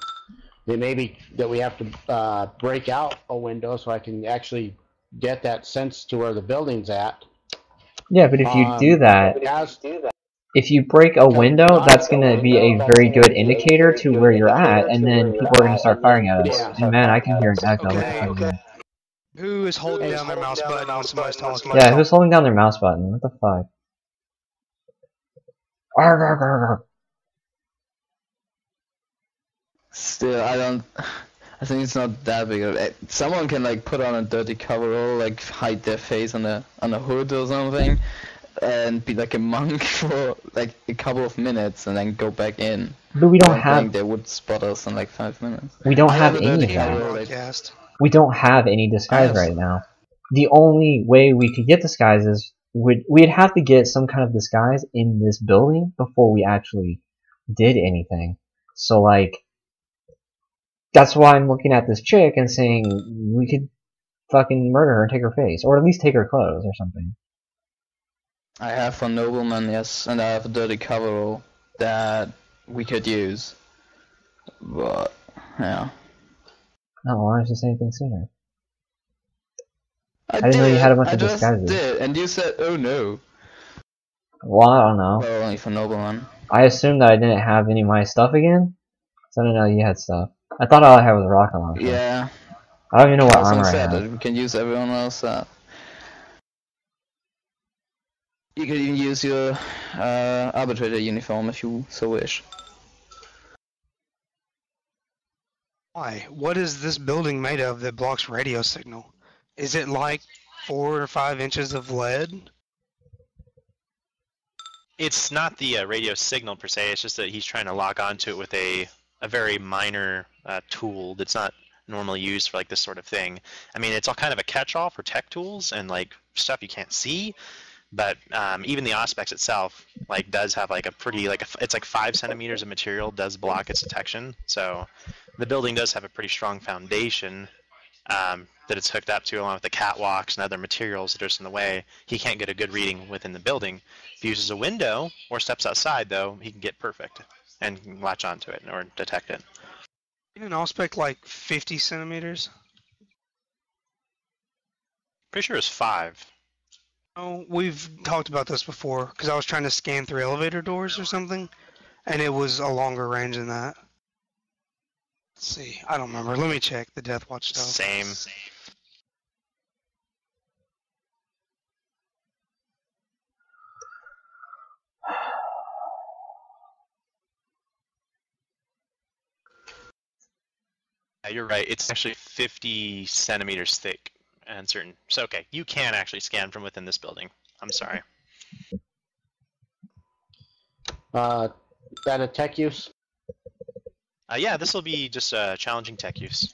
They may be that we have to break out a window so I can actually get that sense to where the building's at. Yeah, but if you do that, if you break a window, that's going to be a very good indicator to where you're at, and then people are going to start firing at us. And man, I can hear an echo. Okay. Who is holding down their mouse button when somebody's talking? Yeah, who's holding down their mouse button? What the fuck? Arg, arg, arg, arg. Still, I think it's not that big of a... Someone can like put on a dirty coverall, like hide their face on a hood or something, and be like a monk for like a couple of minutes, and then go back in. But we I don't have. think they would spot us in like 5 minutes. We don't I have have a any dirty of that. coverall, Broadcast. We don't have any disguise right now. The only way we could get disguises we'd have to get some kind of disguise in this building before we actually did anything. So like, that's why I'm looking at this chick and saying we could fucking murder her and take her face, or at least take her clothes or something. I have for nobleman, yes, and I have a dirty coverall that we could use. But yeah. Oh, why didn't you say anything sooner? I didn't know you had a bunch I of just disguises. did, and you said, oh no. Well, I don't know. Well, only for nobleman. I assumed that I didn't have any of my stuff again, so I didn't know you had stuff. I thought all I had was a rocket launcher. Yeah. I don't even know what Carlson armor I said have. that we can use everyone else. You can even use your arbitrator uniform if you so wish. Why? What is this building made of that blocks radio signal? Is it like 4 or 5 inches of lead? It's not the radio signal per se, it's just that he's trying to lock onto it with a very minor tool that's not normally used for like this sort of thing. I mean, it's all kind of a catch-all for tech tools and like stuff you can't see, but even the Auspex itself like does have like a pretty it's like 5 centimeters of material does block its detection. So the building does have a pretty strong foundation that it's hooked up to, along with the catwalks and other materials that are just in the way. He can't get a good reading within the building. If he uses a window or steps outside, though, he can get perfect and can latch onto it or detect it. Isn't an Auspex like 50 centimeters? Pretty sure it's 5. Oh, we've talked about this before, because I was trying to scan through elevator doors or something, and it was a longer range than that. Let's see, I don't remember. Let me check the Death Watch stuff. Same. Yeah, you're right. It's actually 50 centimeters thick and certain. So okay, you can actually scan from within this building. I'm sorry. That a tech use? Yeah, this will be just challenging tech use.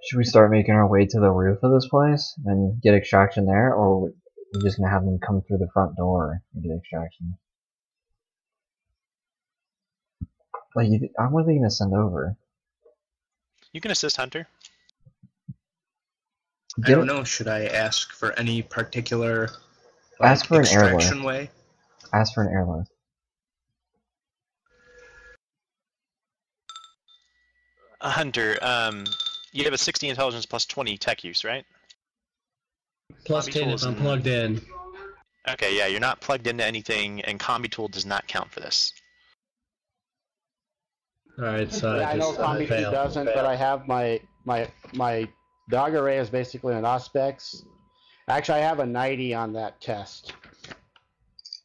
Should we start making our way to the roof of this place and get extraction there, or are we just gonna have them come through the front door and get extraction? Like, what are they gonna send over? You can assist Hunter. I don't know. Should I ask for any particular Ask for an extraction airlift. way? Ask for an airlift. Hunter, you have a 60 intelligence plus 20 tech use, right? Plus Combi 10 tools if I'm and- plugged in. Okay, yeah, you're not plugged into anything, and Combi Tool does not count for this. Alright, so Yeah, I know Combi fail. doesn't, but I have my dog array is basically an Auspex. Actually, I have a 90 on that test.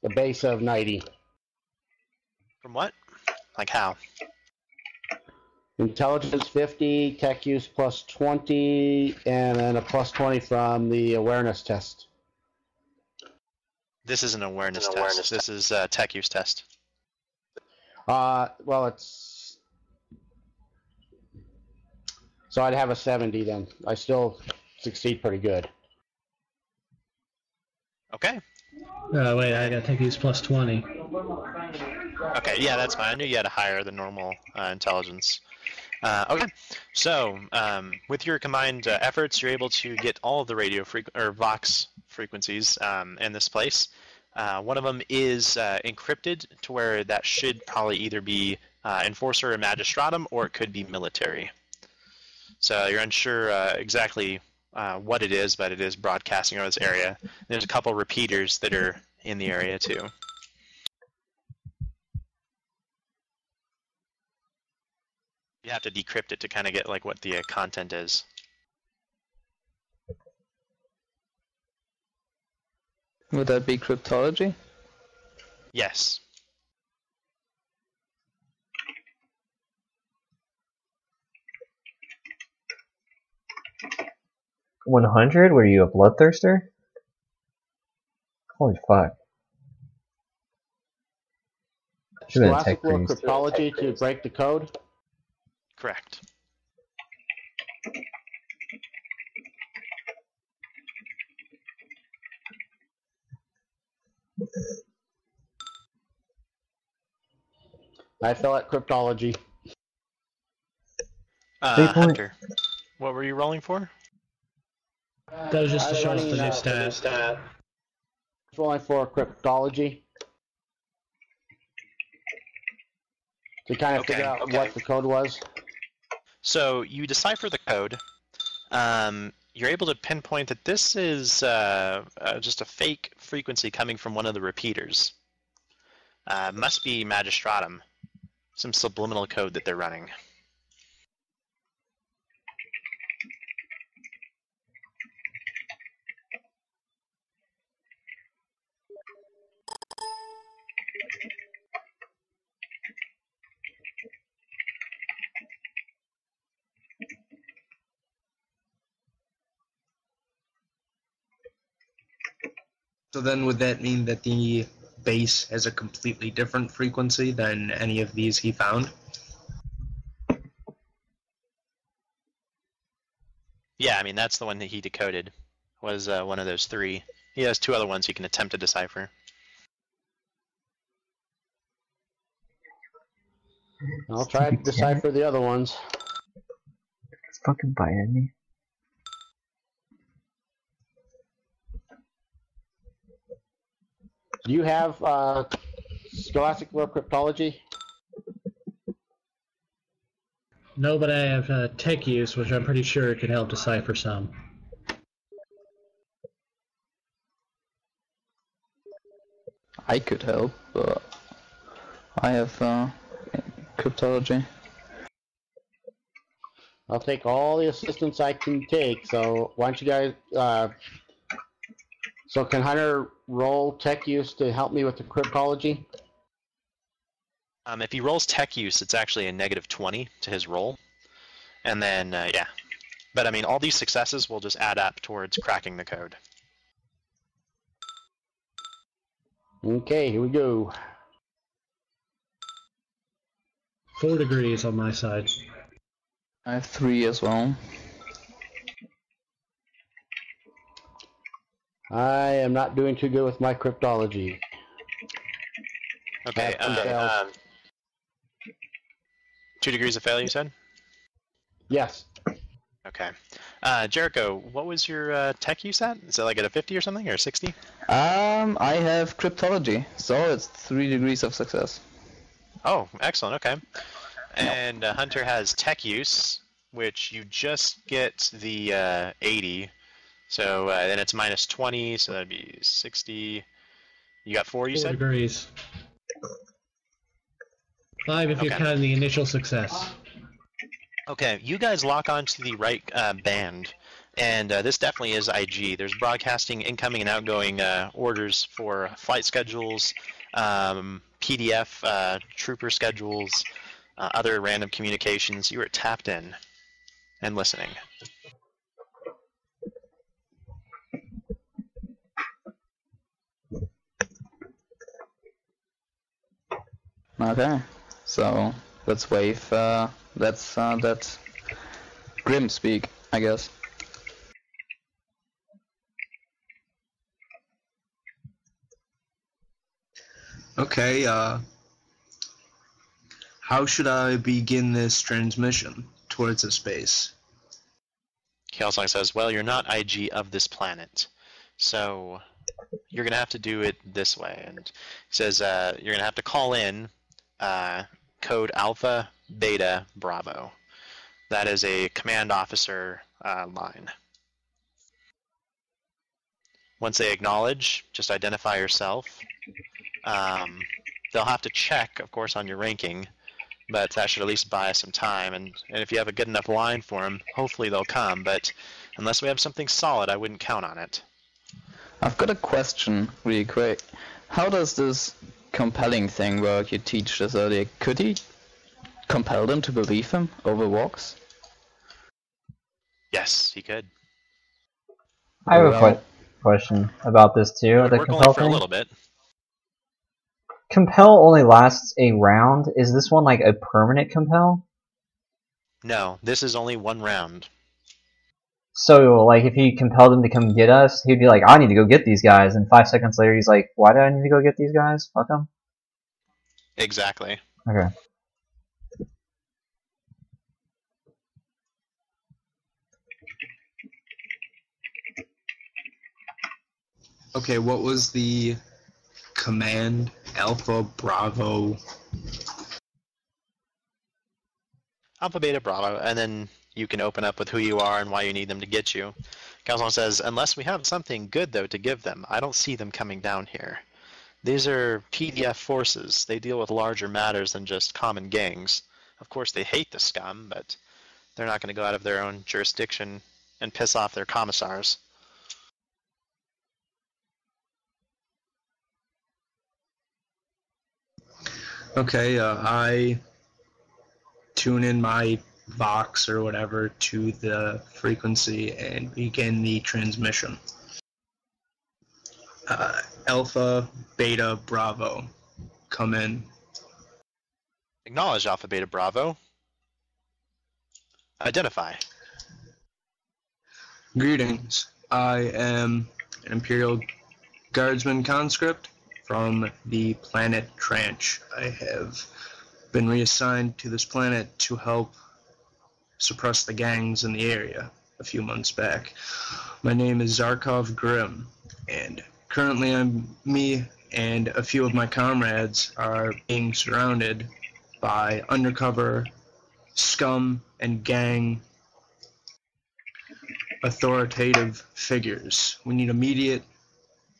The base of 90. From what? Like how? Intelligence 50, tech use plus 20, and then a plus 20 from the awareness test. This is an awareness test. This is a tech use test. Well, it's... So I'd have a 70 then. I still succeed pretty good. Okay. Wait, I gotta take these plus 20. Okay, yeah, that's fine. I knew you had a higher than normal intelligence. Okay, so with your combined efforts, you're able to get all of the radio or Vox frequencies in this place. One of them is encrypted to where that should probably either be Enforcer or Magistratum, or it could be military. So you're unsure exactly what it is, but it is broadcasting over this area. There's a couple repeaters that are in the area too. You have to decrypt it to kind of get like what the content is. Would that be cryptology? Yes. $100? Were you a bloodthirster? Holy fuck. Should've been a tech Scholastic World priest. Cryptology to break the code. Correct. I fell at cryptology. Hunter, what were you rolling for? That was just to show us the new running, stat. Rolling for cryptology to kind of figure out what the code was. So you decipher the code. You're able to pinpoint that this is just a fake frequency coming from one of the repeaters. Must be Magistratum, some subliminal code that they're running. So then would that mean that the base has a completely different frequency than any of these he found? Yeah, I mean, that's the one that he decoded, was one of those three. He has two other ones he can attempt to decipher. I'll try to decipher the other ones. It's fucking biting me. Do you have Scholastic World Cryptology? No, but I have tech use, which I'm pretty sure could help decipher some. I could help, but I have cryptology. I'll take all the assistance I can take. So why don't you guys? So can Hunter roll tech use to help me with the cryptology? If he rolls tech use, it's actually a -20 to his roll. And then, yeah. But I mean, all these successes will just add up towards cracking the code. Okay, here we go. 4 degrees on my side. I have 3 as well. I am not doing too good with my cryptology. Okay, 2 degrees of failure, you said? Yes. Okay. Jericho, what was your tech use at? Is it like at a 50 or something, or a 60? I have cryptology, so it's 3 degrees of success. Oh, excellent, okay. And Hunter has tech use, which you just get the 80. So then it's -20, so that'd be 60. You got 4, you 4 said? degrees. 5 if you're Okay. counting the initial success. Okay, you guys lock onto the right band, and this definitely is IG. There's broadcasting incoming and outgoing orders for flight schedules, PDF trooper schedules, other random communications. You are tapped in and listening. Okay, so let's wave. That's Grim speak, I guess. Okay, how should I begin this transmission towards the space? Kelsong says, well, you're not IG of this planet. So you're going to have to do it this way. And it says you're going to have to call in code Alpha Beta Bravo. That is a command officer line. Once they acknowledge, just identify yourself. They'll have to check, of course, on your ranking, but that should at least buy us some time. And if you have a good enough line for them, hopefully they'll come. But unless we have something solid, I wouldn't count on it. I've got a question, really quick. How does this compelling thing work you teach us earlier? Could he compel them to believe him over walks? Yes, he could. I have a question about this too. It would The work only compel for a thing. little bit. Compel only lasts a round. Is this one like a permanent compel? No, this is only one round. So, like, if he compelled him to come get us, he'd be like, I need to go get these guys. And 5 seconds later, he's like, why do I need to go get these guys? Fuck them. Exactly. Okay. Okay, what was the command? Alpha Bravo. Alpha, Beta, Bravo, and then you can open up with who you are and why you need them to get you. Calzone says, unless we have something good, though, to give them, I don't see them coming down here. These are PDF forces. They deal with larger matters than just common gangs. Of course, they hate the scum, but they're not going to go out of their own jurisdiction and piss off their commissars. Okay, I tune in my box or whatever to the frequency and begin the transmission. Alpha, Beta, Bravo, come in. Acknowledge Alpha, Beta, Bravo. Identify. Greetings. I am an Imperial Guardsman conscript from the planet Tranche. I have been reassigned to this planet to help suppress the gangs in the area a few months back. My name is Zarkov Grimm, and currently me and a few of my comrades are being surrounded by undercover scum and gang authoritative figures. We need immediate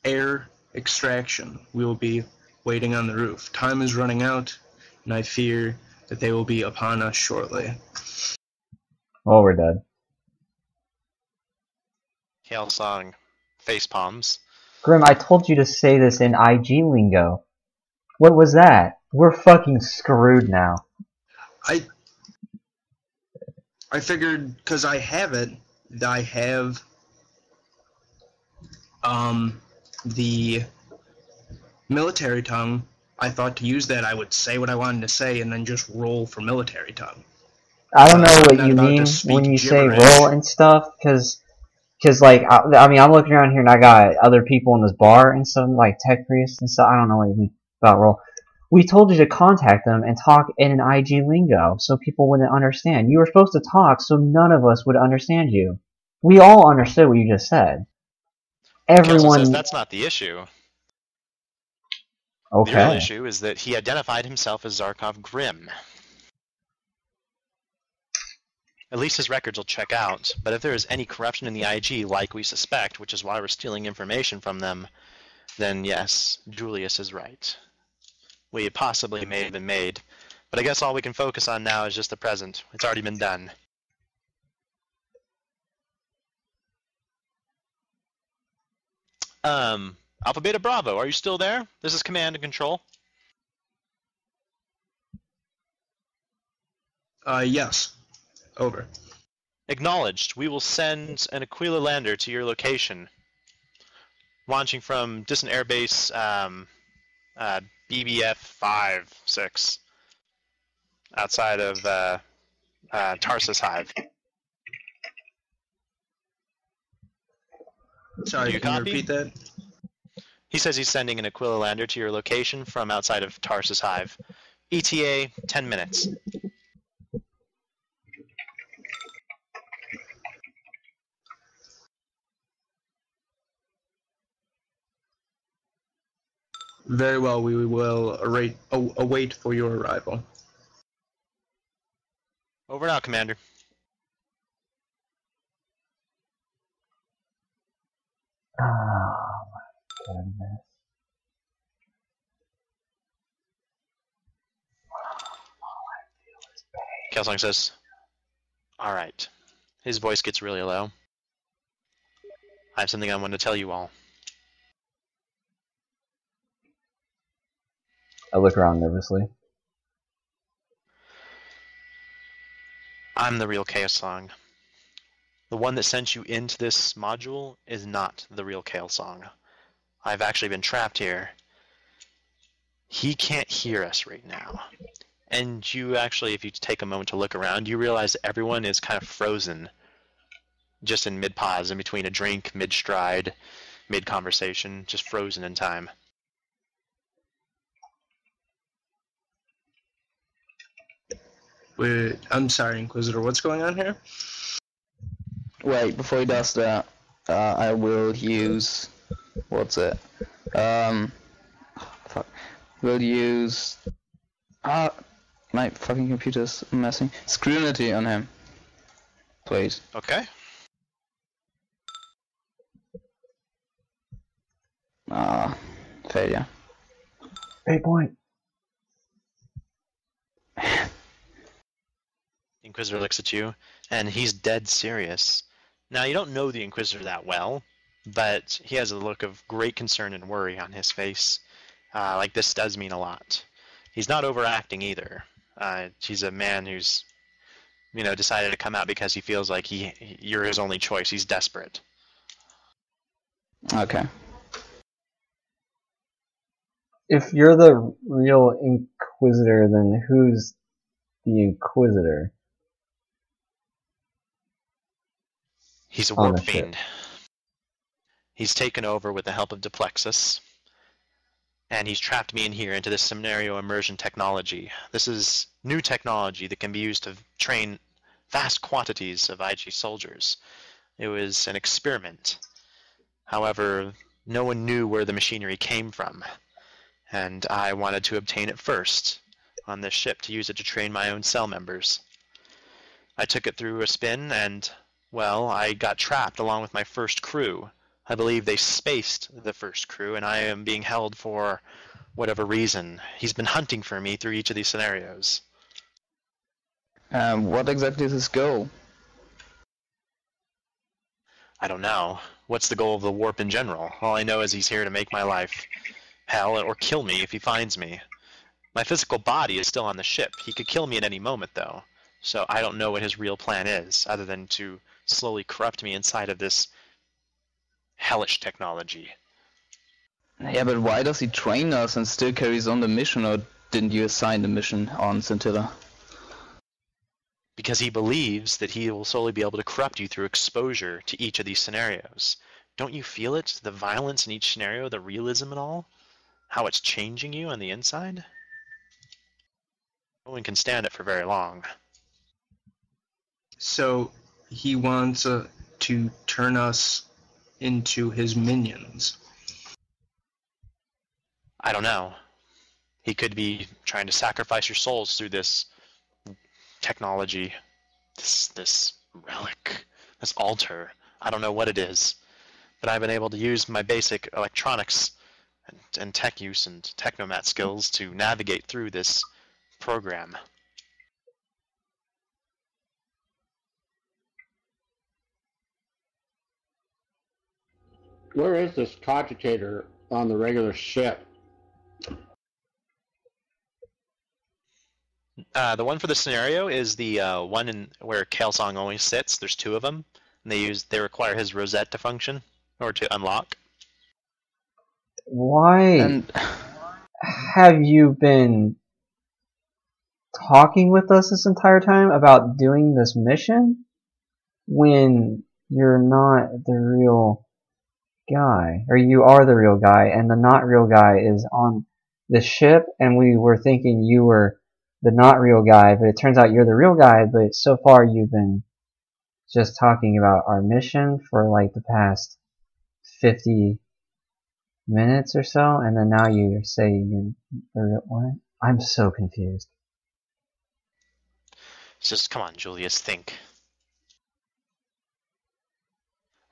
air extraction. We will be waiting on the roof. Time is running out, and I fear that they will be upon us shortly. Well, we're dead. Hailsong face palms. Grim, I told you to say this in IG lingo. What was that? We're fucking screwed now. I figured, because I have it, that I have the military tongue. I thought to use that I would say what I wanted to say and then just roll for military tongue. I don't know I'm what not you about to mean speak when you say gibberish. roll and stuff, because like, I mean, I'm looking around here and I got other people in this bar and stuff, like tech priests and stuff. I don't know what you mean about roll. We told you to contact them and talk in an IG lingo so people wouldn't understand. You were supposed to talk so none of us would understand you. We all understood what you just said. Kelson says Everyone. that's not the issue. Okay. The real issue is that he identified himself as Zarkov Grimm. At least his records will check out, but if there is any corruption in the IG like we suspect, which is why we're stealing information from them, then yes, Julius is right. We possibly may have been made, but I guess all we can focus on now is just the present. It's already been done. Alpha Beta Bravo, are you still there? This is Command and Control. Yes. Over. Acknowledged. We will send an Aquila lander to your location. Launching from distant airbase BBF 5-6 outside of Tarsus Hive. Sorry, You can you copy? repeat that? He says he's sending an Aquila lander to your location from outside of Tarsus Hive. ETA 10 minutes. Very well, we will await for your arrival. Over now, Commander. Oh my goodness. Kelsong says, "Alright." His voice gets really low. "I have something I want to tell you all." I look around nervously. I'm the real Kelsong. The one that sent you into this module is not the real Kelsong. I've actually been trapped here. He can't hear us right now. And you actually, if you take a moment to look around, you realize everyone is kind of frozen, just in mid-pause, in between a drink, mid-stride, mid-conversation, just frozen in time. I'm sorry, Inquisitor, what's going on here? Wait, before he does that, I will use... What's it? Fuck. We'll use... my fucking computer's messing. Scrutiny on him. Please. Okay. Failure. 8 point. Inquisitor looks at you, and he's dead serious. Now, you don't know the Inquisitor that well, but he has a look of great concern and worry on his face. Like, this does mean a lot. He's not overacting either. He's a man who's, decided to come out because he feels like you're his only choice. He's desperate. Okay. If you're the real Inquisitor, then who's the Inquisitor? He's a On warp the ship. fiend. He's taken over with the help of Duplexus, and he's trapped me in here into this scenario immersion technology. This is new technology that can be used to train vast quantities of IG soldiers. It was an experiment. However, no one knew where the machinery came from, and I wanted to obtain it first on this ship to use it to train my own cell members. I took it through a spin, and, well, I got trapped along with my first crew. I believe they spaced the first crew, and I am being held for whatever reason. He's been hunting for me through each of these scenarios. What exactly is his goal? I don't know. What's the goal of the warp in general? All I know is he's here to make my life hell or kill me if he finds me. My physical body is still on the ship. He could kill me at any moment, though. So I don't know what his real plan is, other than to slowly corrupt me inside of this hellish technology. Yeah, but why does he train us and still carries on the mission, or didn't you assign the mission on Scintilla? Because he believes that he will slowly be able to corrupt you through exposure to each of these scenarios. Don't you feel it? The violence in each scenario, the realism and all? How it's changing you on the inside? No one can stand it for very long. So he wants to turn us into his minions. I don't know. He could be trying to sacrifice your souls through this technology, this relic, this altar. I don't know what it is, but I've been able to use my basic electronics and tech use and technomat skills to navigate through this program. Where is this cogitator on the regular ship? The one for the scenario is the one in where Kelsong always sits. There's two of them, and they require his rosette to function or to unlock. Why And have you been talking with us this entire time about doing this mission when you're not the real guy? Or you are the real guy, and the not real guy is on the ship, and we were thinking you were the not real guy, but it turns out you're the real guy, but so far you've been just talking about our mission for like the past 50 minutes or so, and then now you say you or what? I'm so confused. It's just, come on, Julius, think.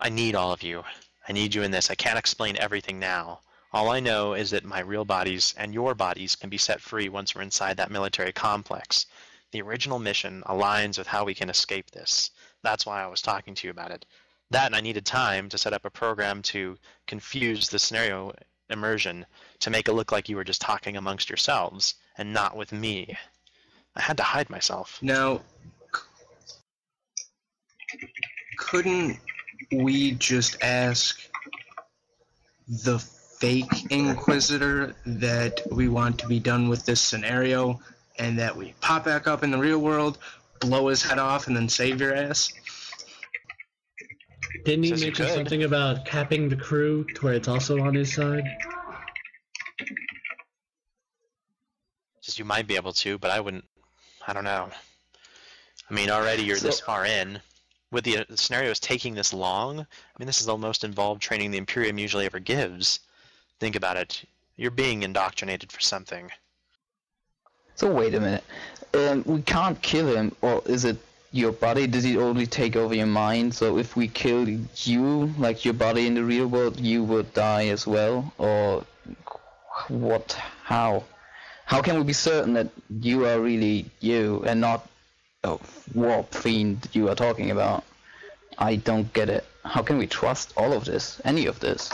I need all of you. I need you in this. I can't explain everything now. All I know is that my real bodies and your bodies can be set free once we're inside that military complex. The original mission aligns with how we can escape this. That's why I was talking to you about it. That, and I needed time to set up a program to confuse the scenario immersion to make it look like you were just talking amongst yourselves and not with me. I had to hide myself. Now, couldn't we just ask the fake Inquisitor that we want to be done with this scenario and that we pop back up in the real world, blow his head off, and then save your ass? Didn't he Says you mention could. something about capping the crew to where it's also on his side? Just you might be able to, but I wouldn't. I don't know. I mean, already you're this far in. With the scenarios taking this long, I mean, this is the most involved training the Imperium usually ever gives. Think about it. You're being indoctrinated for something. So wait a minute. We can't kill him, or is it your body? Did he only take over your mind? So if we kill you, like your body in the real world, you would die as well? Or what? How? How can we be certain that you are really you and not a warp fiend you are talking about? I don't get it. How can we trust all of this? Any of this?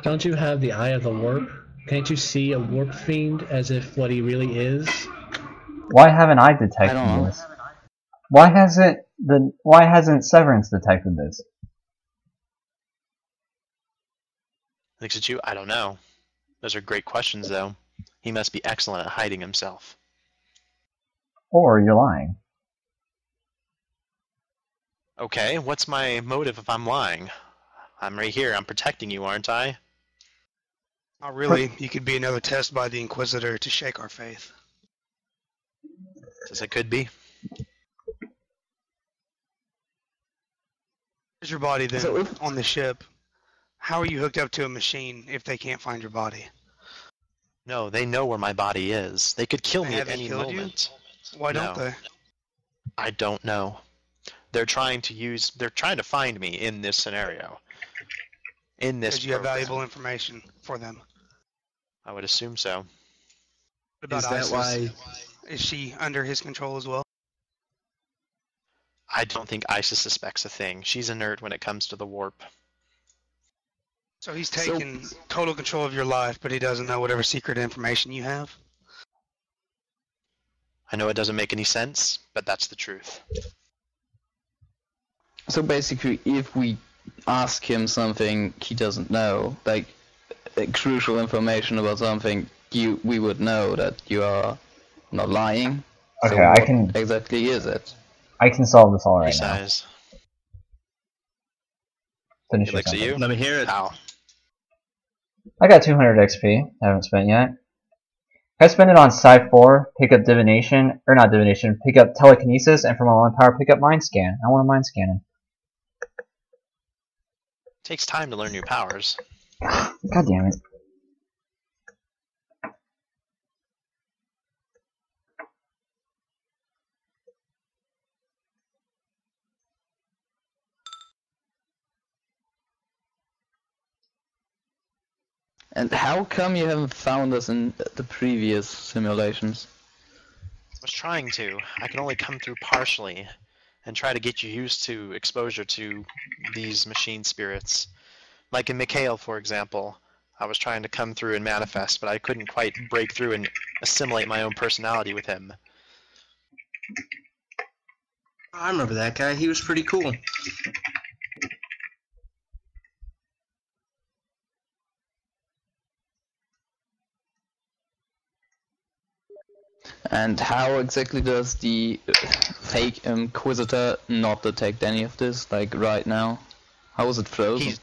Don't you have the eye of the warp? Can't you see a warp fiend as if what he really is? Why haven't I I don't detected know. this? Why hasn't Severance detected this? Looks at you. I don't know. Those are great questions, though. He must be excellent at hiding himself. Or you're lying. Okay, what's my motive if I'm lying? I'm right here. I'm protecting you, aren't I? Not really. You could be another test by the Inquisitor to shake our faith. As it could be. Where's your body then So if- on the ship? How are you hooked up to a machine if they can't find your body? No, they know where my body is. They could kill They me at haven't any killed you? moment. Why don't No. they? I don't know. They're trying to find me in this scenario. In this Because you have program. valuable information for them. I would assume so. What about Is that ISIS? why? Is she under his control as well? I don't think ISIS suspects a thing. She's inert when it comes to the warp. So he's taken total control of your life, but he doesn't know whatever secret information you have? I know it doesn't make any sense, but that's the truth. So basically, if we ask him something he doesn't know, like crucial information about something, we would know that you are not lying. Okay, so I what can exactly is it? solve this all He right now. sighs. Finish He your looks at sentence. you. Let me hear it. How? I got 200 XP. I haven't spent yet. I spend it on Psi 4, pick up divination, or not divination, pick up telekinesis, and for my 1 power, pick up mind scan. I want to mind scan him. Takes time to learn new powers. God damn it. And how come you haven't found us in the previous simulations? I was trying to. I can only come through partially and try to get you used to exposure to these machine spirits. Like in Mikhail, for example, I was trying to come through and manifest, but I couldn't quite break through and assimilate my own personality with him. I remember that guy. He was pretty cool. And how exactly does the fake Inquisitor not detect any of this, like right now? How is it frozen? He's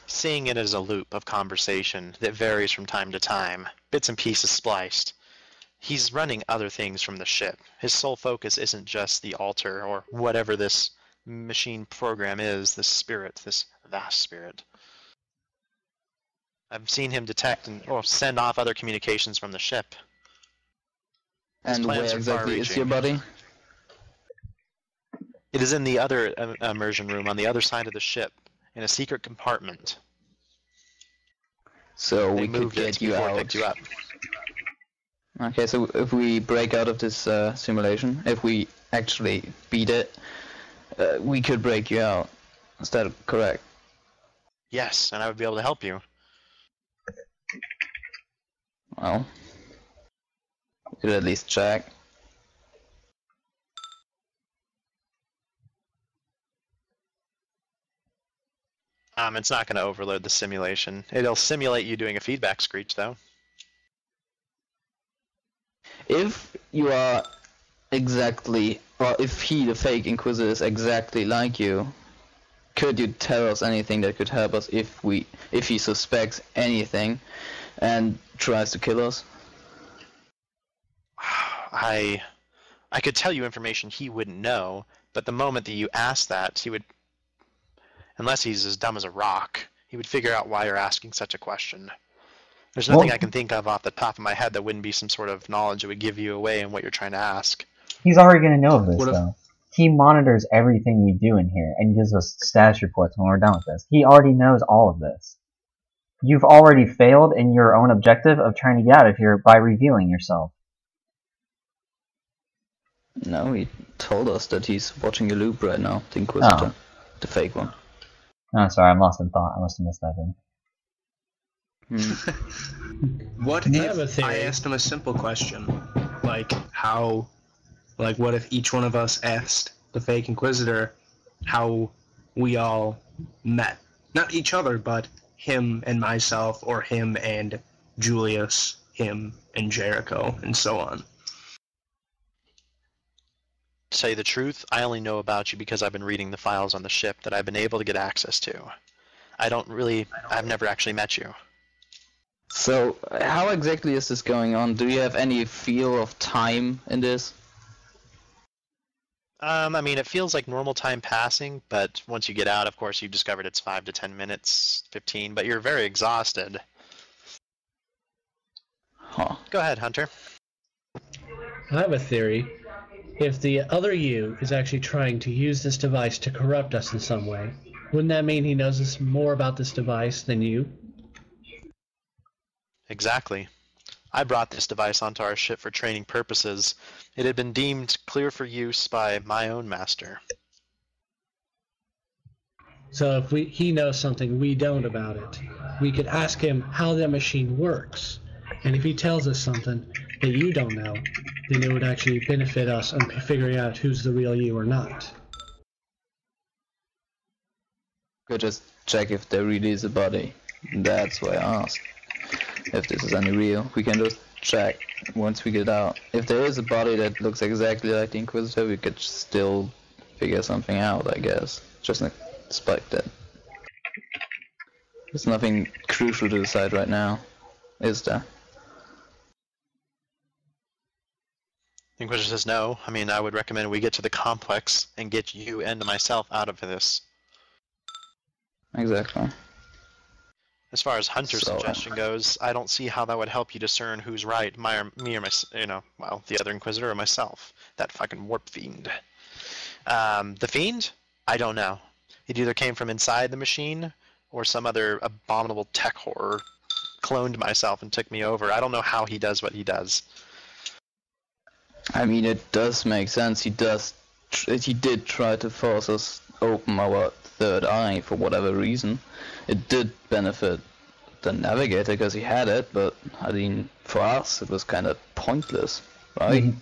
seeing it as a loop of conversation that varies from time to time, bits and pieces spliced. He's running other things from the ship. His sole focus isn't just the altar or whatever this machine program is, this spirit, this vast spirit. I've seen him detect and send off other communications from the ship. His And where plans are exactly is your far-reaching. body? It is in the other immersion room on the other side of the ship, in a secret compartment. So They we could moved it get you before it out. picked you up. Okay, so if we break out of this simulation, if we actually beat it, we could break you out. Is that correct? Yes, and I would be able to help you. Well, we could at least check. It's not going to overload the simulation. It'll simulate you doing a feedback screech, though. If you are exactly, or if he, the fake Inquisitor, is exactly like you, could you tell us anything that could help us if he suspects anything and tries to kill us? I could tell you information he wouldn't know, but the moment that you ask that, he would, unless he's as dumb as a rock, he would figure out why you're asking such a question. There's nothing I can think of off the top of my head that wouldn't be some sort of knowledge that would give you away in what you're trying to ask. He's already going to know of this, What if- though. He monitors everything we do in here and gives us status reports when we're done with this. He already knows all of this. You've already failed in your own objective of trying to get out of here by revealing yourself. No, he told us that he's watching a loop right now, the Inquisitor. Oh. The fake one. Oh, sorry, I'm lost in thought. I must have missed that then. What I have a if theory. I asked him a simple question? What if each one of us asked the fake Inquisitor how we all met? Not each other, but him and myself, or him and Julius, him and Jericho, and so on. To tell you the truth, I only know about you because I've been reading the files on the ship that I've been able to get access to. I've never actually met you. So, how exactly is this going on? Do you have any feel of time in this? I mean, it feels like normal time passing, but once you get out, of course, you've discovered it's 5 to 10 minutes, 15, but you're very exhausted. Huh. Go ahead, Hunter. I have a theory. If the other you is actually trying to use this device to corrupt us in some way, wouldn't that mean he knows us more about this device than you? Exactly. I brought this device onto our ship for training purposes. It had been deemed clear for use by my own master. So if he knows something we don't about it, we could ask him how the machine works. And if he tells us something that you don't know, then it would actually benefit us on figuring out who's the real you or not. Could just check if there really is a body. That's why I asked. If this is any real, we can just check once we get out. If there is a body that looks exactly like the Inquisitor, we could still figure something out, I guess. Just inspect it. There's nothing crucial to decide right now, is there? Inquisitor says no. I mean, I would recommend we get to the complex and get you and myself out of this. Exactly. As far as Hunter's So, suggestion goes, I don't see how that would help you discern who's right, me or my, the other Inquisitor or myself. That fucking warp fiend. The fiend? I don't know. It either came from inside the machine, or some other abominable tech horror cloned myself and took me over. I don't know how he does what he does. I mean, it does make sense. He did try to force us open our third eye for whatever reason. It did benefit the Navigator because he had it, but I mean, for us, it was kind of pointless, right? He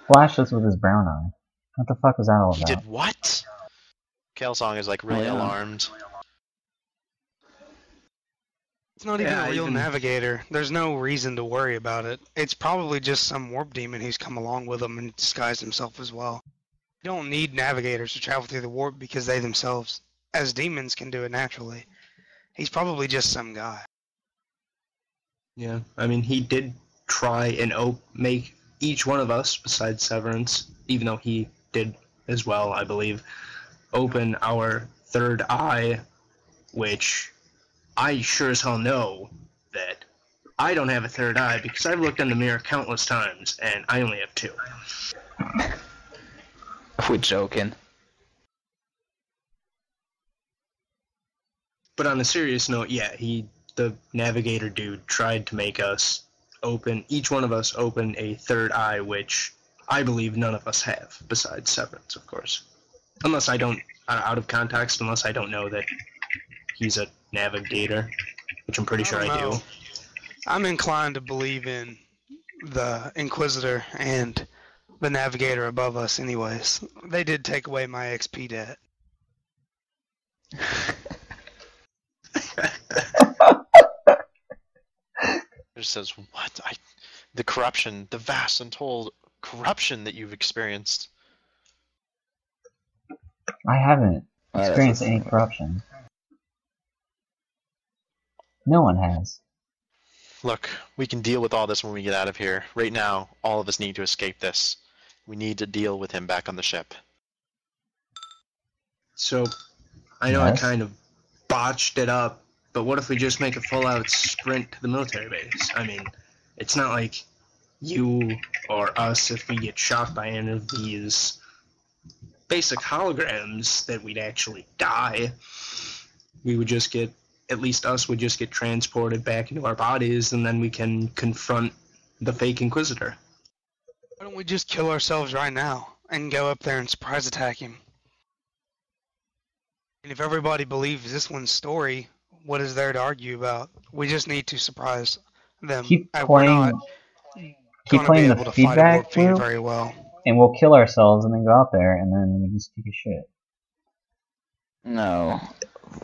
flashed us with his brown eye. What the fuck was that all He about? did what? Kelsong is like really yeah. alarmed. It's not even Yeah, a real even- navigator. There's no reason to worry about it. It's probably just some warp demon who's come along with him and disguised himself as well. You don't need navigators to travel through the warp because they themselves, as demons, can do it naturally. He's probably just some guy. Yeah, I mean, he did try and make each one of us, besides Severance, even though he did as well, I believe, open our third eye, which I sure as hell know I don't have a third eye because I've looked in the mirror countless times, and I only have 2. We're joking. But on a serious note, yeah, the navigator dude, tried to make us each one of us open a third eye, which I believe none of us have, besides Severance, of course. Unless I don't, out of context, unless I don't know that he's a navigator, which I'm pretty sure I do. I'm inclined to believe in the Inquisitor and the Navigator above us anyways. They did take away my XP debt. It says, what? The corruption, the vast untold corruption that you've experienced. I haven't experienced any corruption. No one has. Look, we can deal with all this when we get out of here. Right now, all of us need to escape this. We need to deal with him back on the ship. So, I know I kind of botched it up, but what if we just make a full-out sprint to the military base? I mean, it's not like you or us, if we get shot by any of these basic holograms, that we'd actually die. We would just get, at least us would just get transported back into our bodies, and then we can confront the fake Inquisitor. Why don't we just kill ourselves right now and go up there and surprise attack him? And if everybody believes this one's story, what is there to argue about? We just need to surprise them. Keep We're not playing the feedback loop, very well. and we'll kill ourselves and then go out there and then we just kick a shit. No.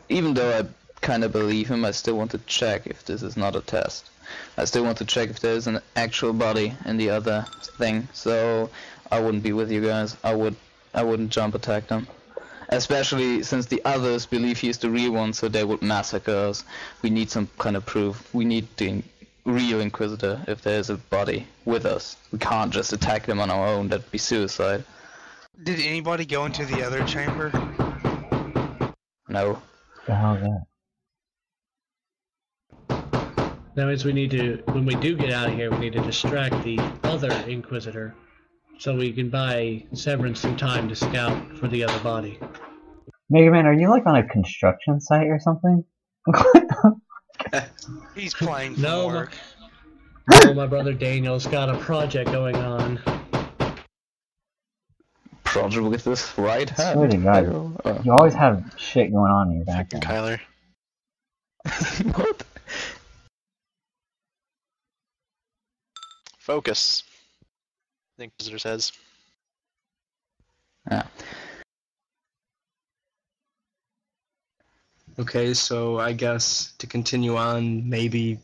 Even though I kind of believe him, I still want to check if this is not a test. I still want to check if there's an actual body in the other thing, so I wouldn't be with you guys. I wouldn't jump attack them. Especially since the others believe he's the real one, so they would massacre us. We need some kind of proof. We need the real Inquisitor if there's a body with us. We can't just attack them on our own, that'd be suicide. Did anybody go into the other chamber? No. What the hell is that? That means we need to, when we do get out of here, we need to distract the other Inquisitor so we can buy Severance some time to scout for the other body. Mega Man, are you like on a construction site or something? He's playing No, for my brother Daniel's got a project going on. Project with this right hand. Swear to God, you always have shit going on in your Fucking background. Kyler. What? Focus. The Inquisitor says. Yeah. Okay, so I guess to continue on, maybe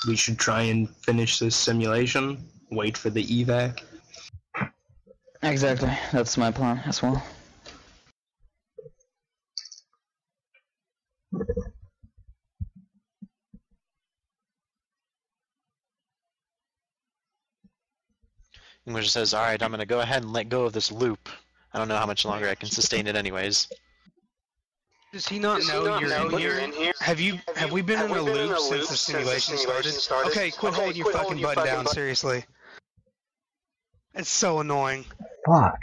we should try and finish this simulation, wait for the evac. Exactly, that's my plan as well. English says, alright, I'm gonna go ahead and let go of this loop. I don't know how much longer I can sustain it anyways. Does he not know you're in here? Have we been in a loop since the simulation started? Okay, quit holding your fucking button down, seriously. It's so annoying. Fuck.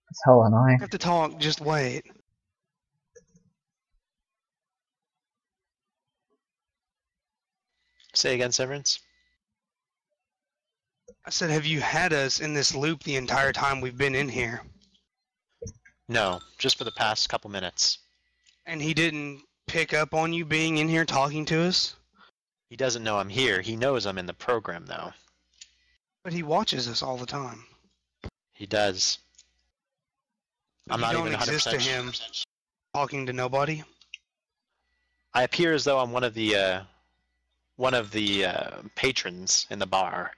That's hella annoying. You have to talk, just wait. Say again, Severance? I said, have you had us in this loop the entire time we've been in here? No, just for the past couple minutes. And he didn't pick up on you being in here talking to us? He doesn't know I'm here. He knows I'm in the program, though. But he watches us all the time. He does. I'm not even 100% exist to him talking to nobody? I appear as though I'm one of the patrons in the bar.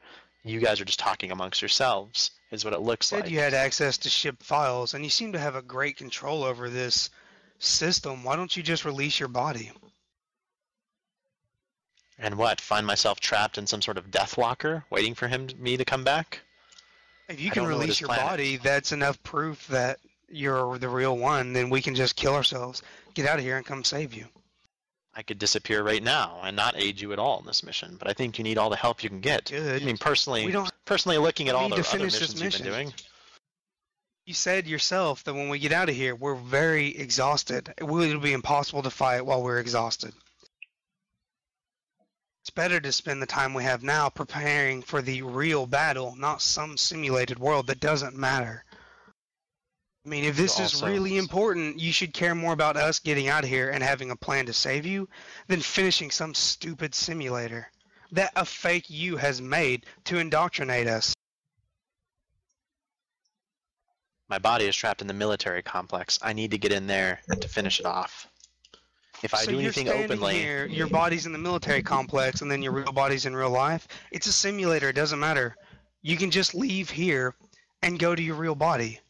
You guys are just talking amongst yourselves, is what it looks You like. said you had access to ship files, and you seem to have a great control over this system. Why don't you just release your body? And what, find myself trapped in some sort of death locker, waiting for me to come back? If you I can don't know what release his your plan body, is. that's enough proof that you're the real one, then we can just kill ourselves, get out of here, and come save you. I could disappear right now and not aid you at all in this mission, but I think you need all the help you can get. Good. I mean, personally, We don't looking at all need the to other finish this missions you've been mission. doing, You said yourself that when we get out of here, we're very exhausted. It'll be impossible to fight while we're exhausted. It's better to spend the time we have now preparing for the real battle, not some simulated world that doesn't matter. I mean, if this is really important, you should care more about us getting out of here and having a plan to save you than finishing some stupid simulator that a fake you has made to indoctrinate us. my body is trapped in the military complex. I need to get in there to finish it off. If I do anything openly, here, your body's in the military complex, and then your real body's in real life. It's a simulator. It doesn't matter. You can just leave here and go to your real body.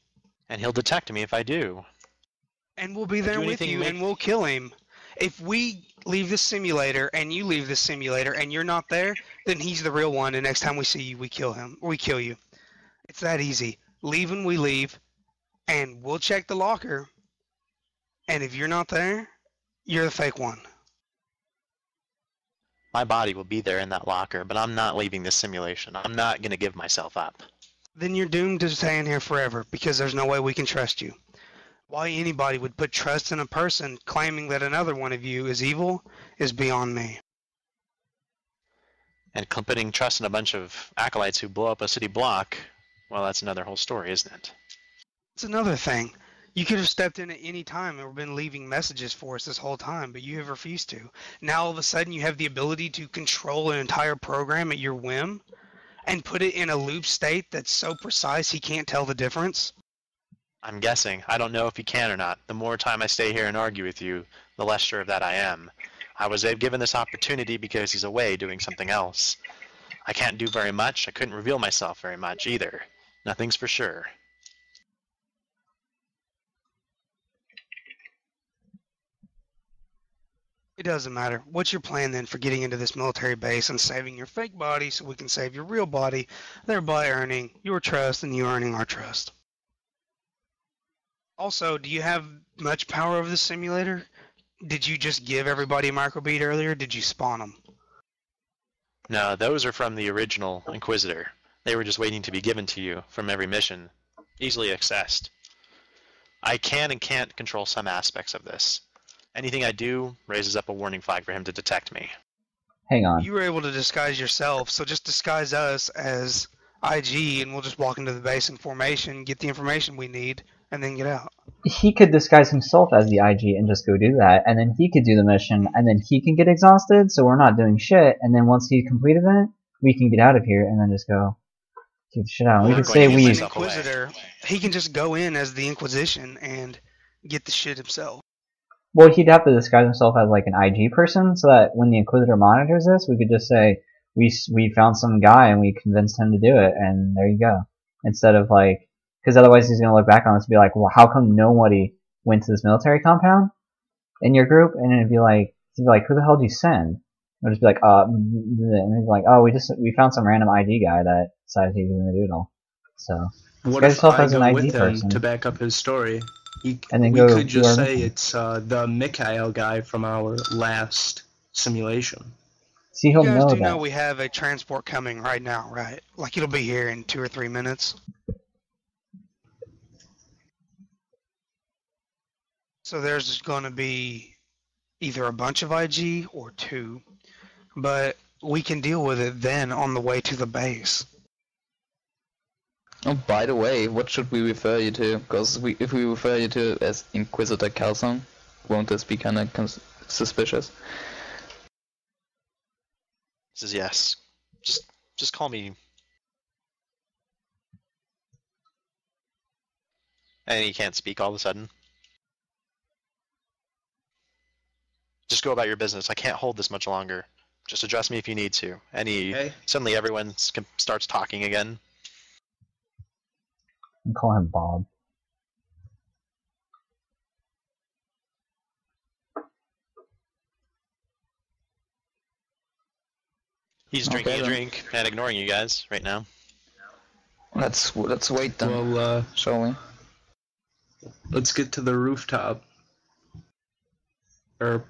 And he'll detect me if I do. And we'll be there with you, and we'll kill him. If we leave this simulator, and you leave this simulator, and you're not there, then he's the real one, and next time we see you, we kill him. Or we kill you. It's that easy. Leave when we leave, and we'll check the locker. And if you're not there, you're the fake one. My body will be there in that locker, but I'm not leaving this simulation. I'm not going to give myself up. Then you're doomed to stay in here forever, because there's no way we can trust you. Why anybody would put trust in a person claiming that another one of you is evil is beyond me. And putting trust in a bunch of acolytes who blow up a city block, well, that's another whole story, isn't it? It's another thing. You could have stepped in at any time and been leaving messages for us this whole time, but you have refused to. Now all of a sudden you have the ability to control an entire program at your whim and put it in a loop state that's so precise he can't tell the difference? I'm guessing. I don't know if he can or not. The more time I stay here and argue with you, the less sure of that I am. I was given this opportunity because he's away doing something else. I can't do very much. I couldn't reveal myself very much either. Nothing's for sure. It doesn't matter. What's your plan then for getting into this military base and saving your fake body so we can save your real body, thereby earning your trust and you earning our trust? Also, do you have much power over the simulator? Did you just give everybody a microbead earlier? Did you spawn them? No, those are from the original Inquisitor. They were just waiting to be given to you from every mission, easily accessed. I can and can't control some aspects of this. Anything I do raises up a warning flag for him to detect me. Hang on. You were able to disguise yourself, so just disguise us as IG and we'll just walk into the base in formation, get the information we need, and then get out. He could disguise himself as the IG and just go do that, and then he could do the mission, and then he can get exhausted, so we're not doing shit, and then once he completed it, we can get out of here and then just go keep the shit out. We could say we... Inquisitor, he can just go in as the Inquisition and get the shit himself. Well, he'd have to disguise himself as like an IG person, so that when the Inquisitor monitors this, we could just say, we found some guy and we convinced him to do it, and there you go. Instead of like, because otherwise he's going to look back on us and be like, well, how come nobody went to this military compound in your group? And it'd be like, he'd be like, who the hell did you send? It'd just be like, and he'd be like, oh, we found some random ID guy that decided he was going to do it all. So, what if I go with him to back up his story? We could just say it's the Mikhail guy from our last simulation. See, he'll you guys know do that. Know we have a transport coming right now, right? Like it'll be here in 2 or 3 minutes. So there's going to be either a bunch of IG or 2, but we can deal with it then on the way to the base. Oh, by the way, what should we refer you to? Because if we refer you to as Inquisitor Calzone, won't this be kind of suspicious? Says yes. Just call me. And he can't speak all of a sudden. Just go about your business. I can't hold this much longer. Just address me if you need to. Suddenly everyone starts talking again. And call him Bob. He's drinking a drink and ignoring you guys right now. Let's wait then. Well, shall we? Let's get to the rooftop. Or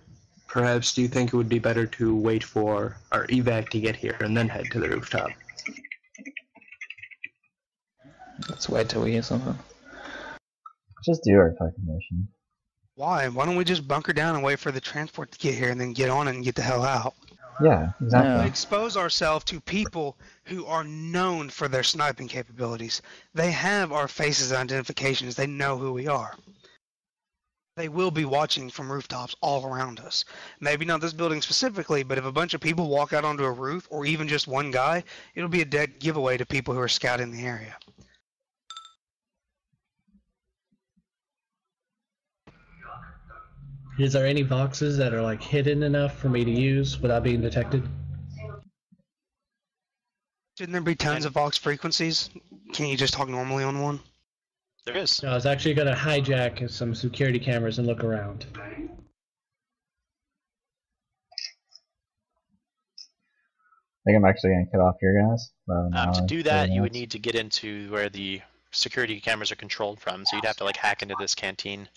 Perhaps do you think it would be better to wait for our evac to get here and then head to the rooftop? Let's wait till we hear something. Just do our fucking mission. Why? Why don't we just bunker down and wait for the transport to get here and then get on it and get the hell out? Yeah, exactly. Yeah. Expose ourselves to people who are known for their sniping capabilities. They have our faces and identifications. They know who we are. They will be watching from rooftops all around us. Maybe not this building specifically, but if a bunch of people walk out onto a roof, or even just one guy, it'll be a dead giveaway to people who are scouting the area. Is there any boxes that are like hidden enough for me to use without being detected? Shouldn't there be tons of Vox frequencies? Can't you just talk normally on one? There is. No, I was actually going to hijack some security cameras and look around. I think I'm actually gonna cut off here, guys. To do that, you would need to get into where the security cameras are controlled from. So you'd have to like hack into this canteen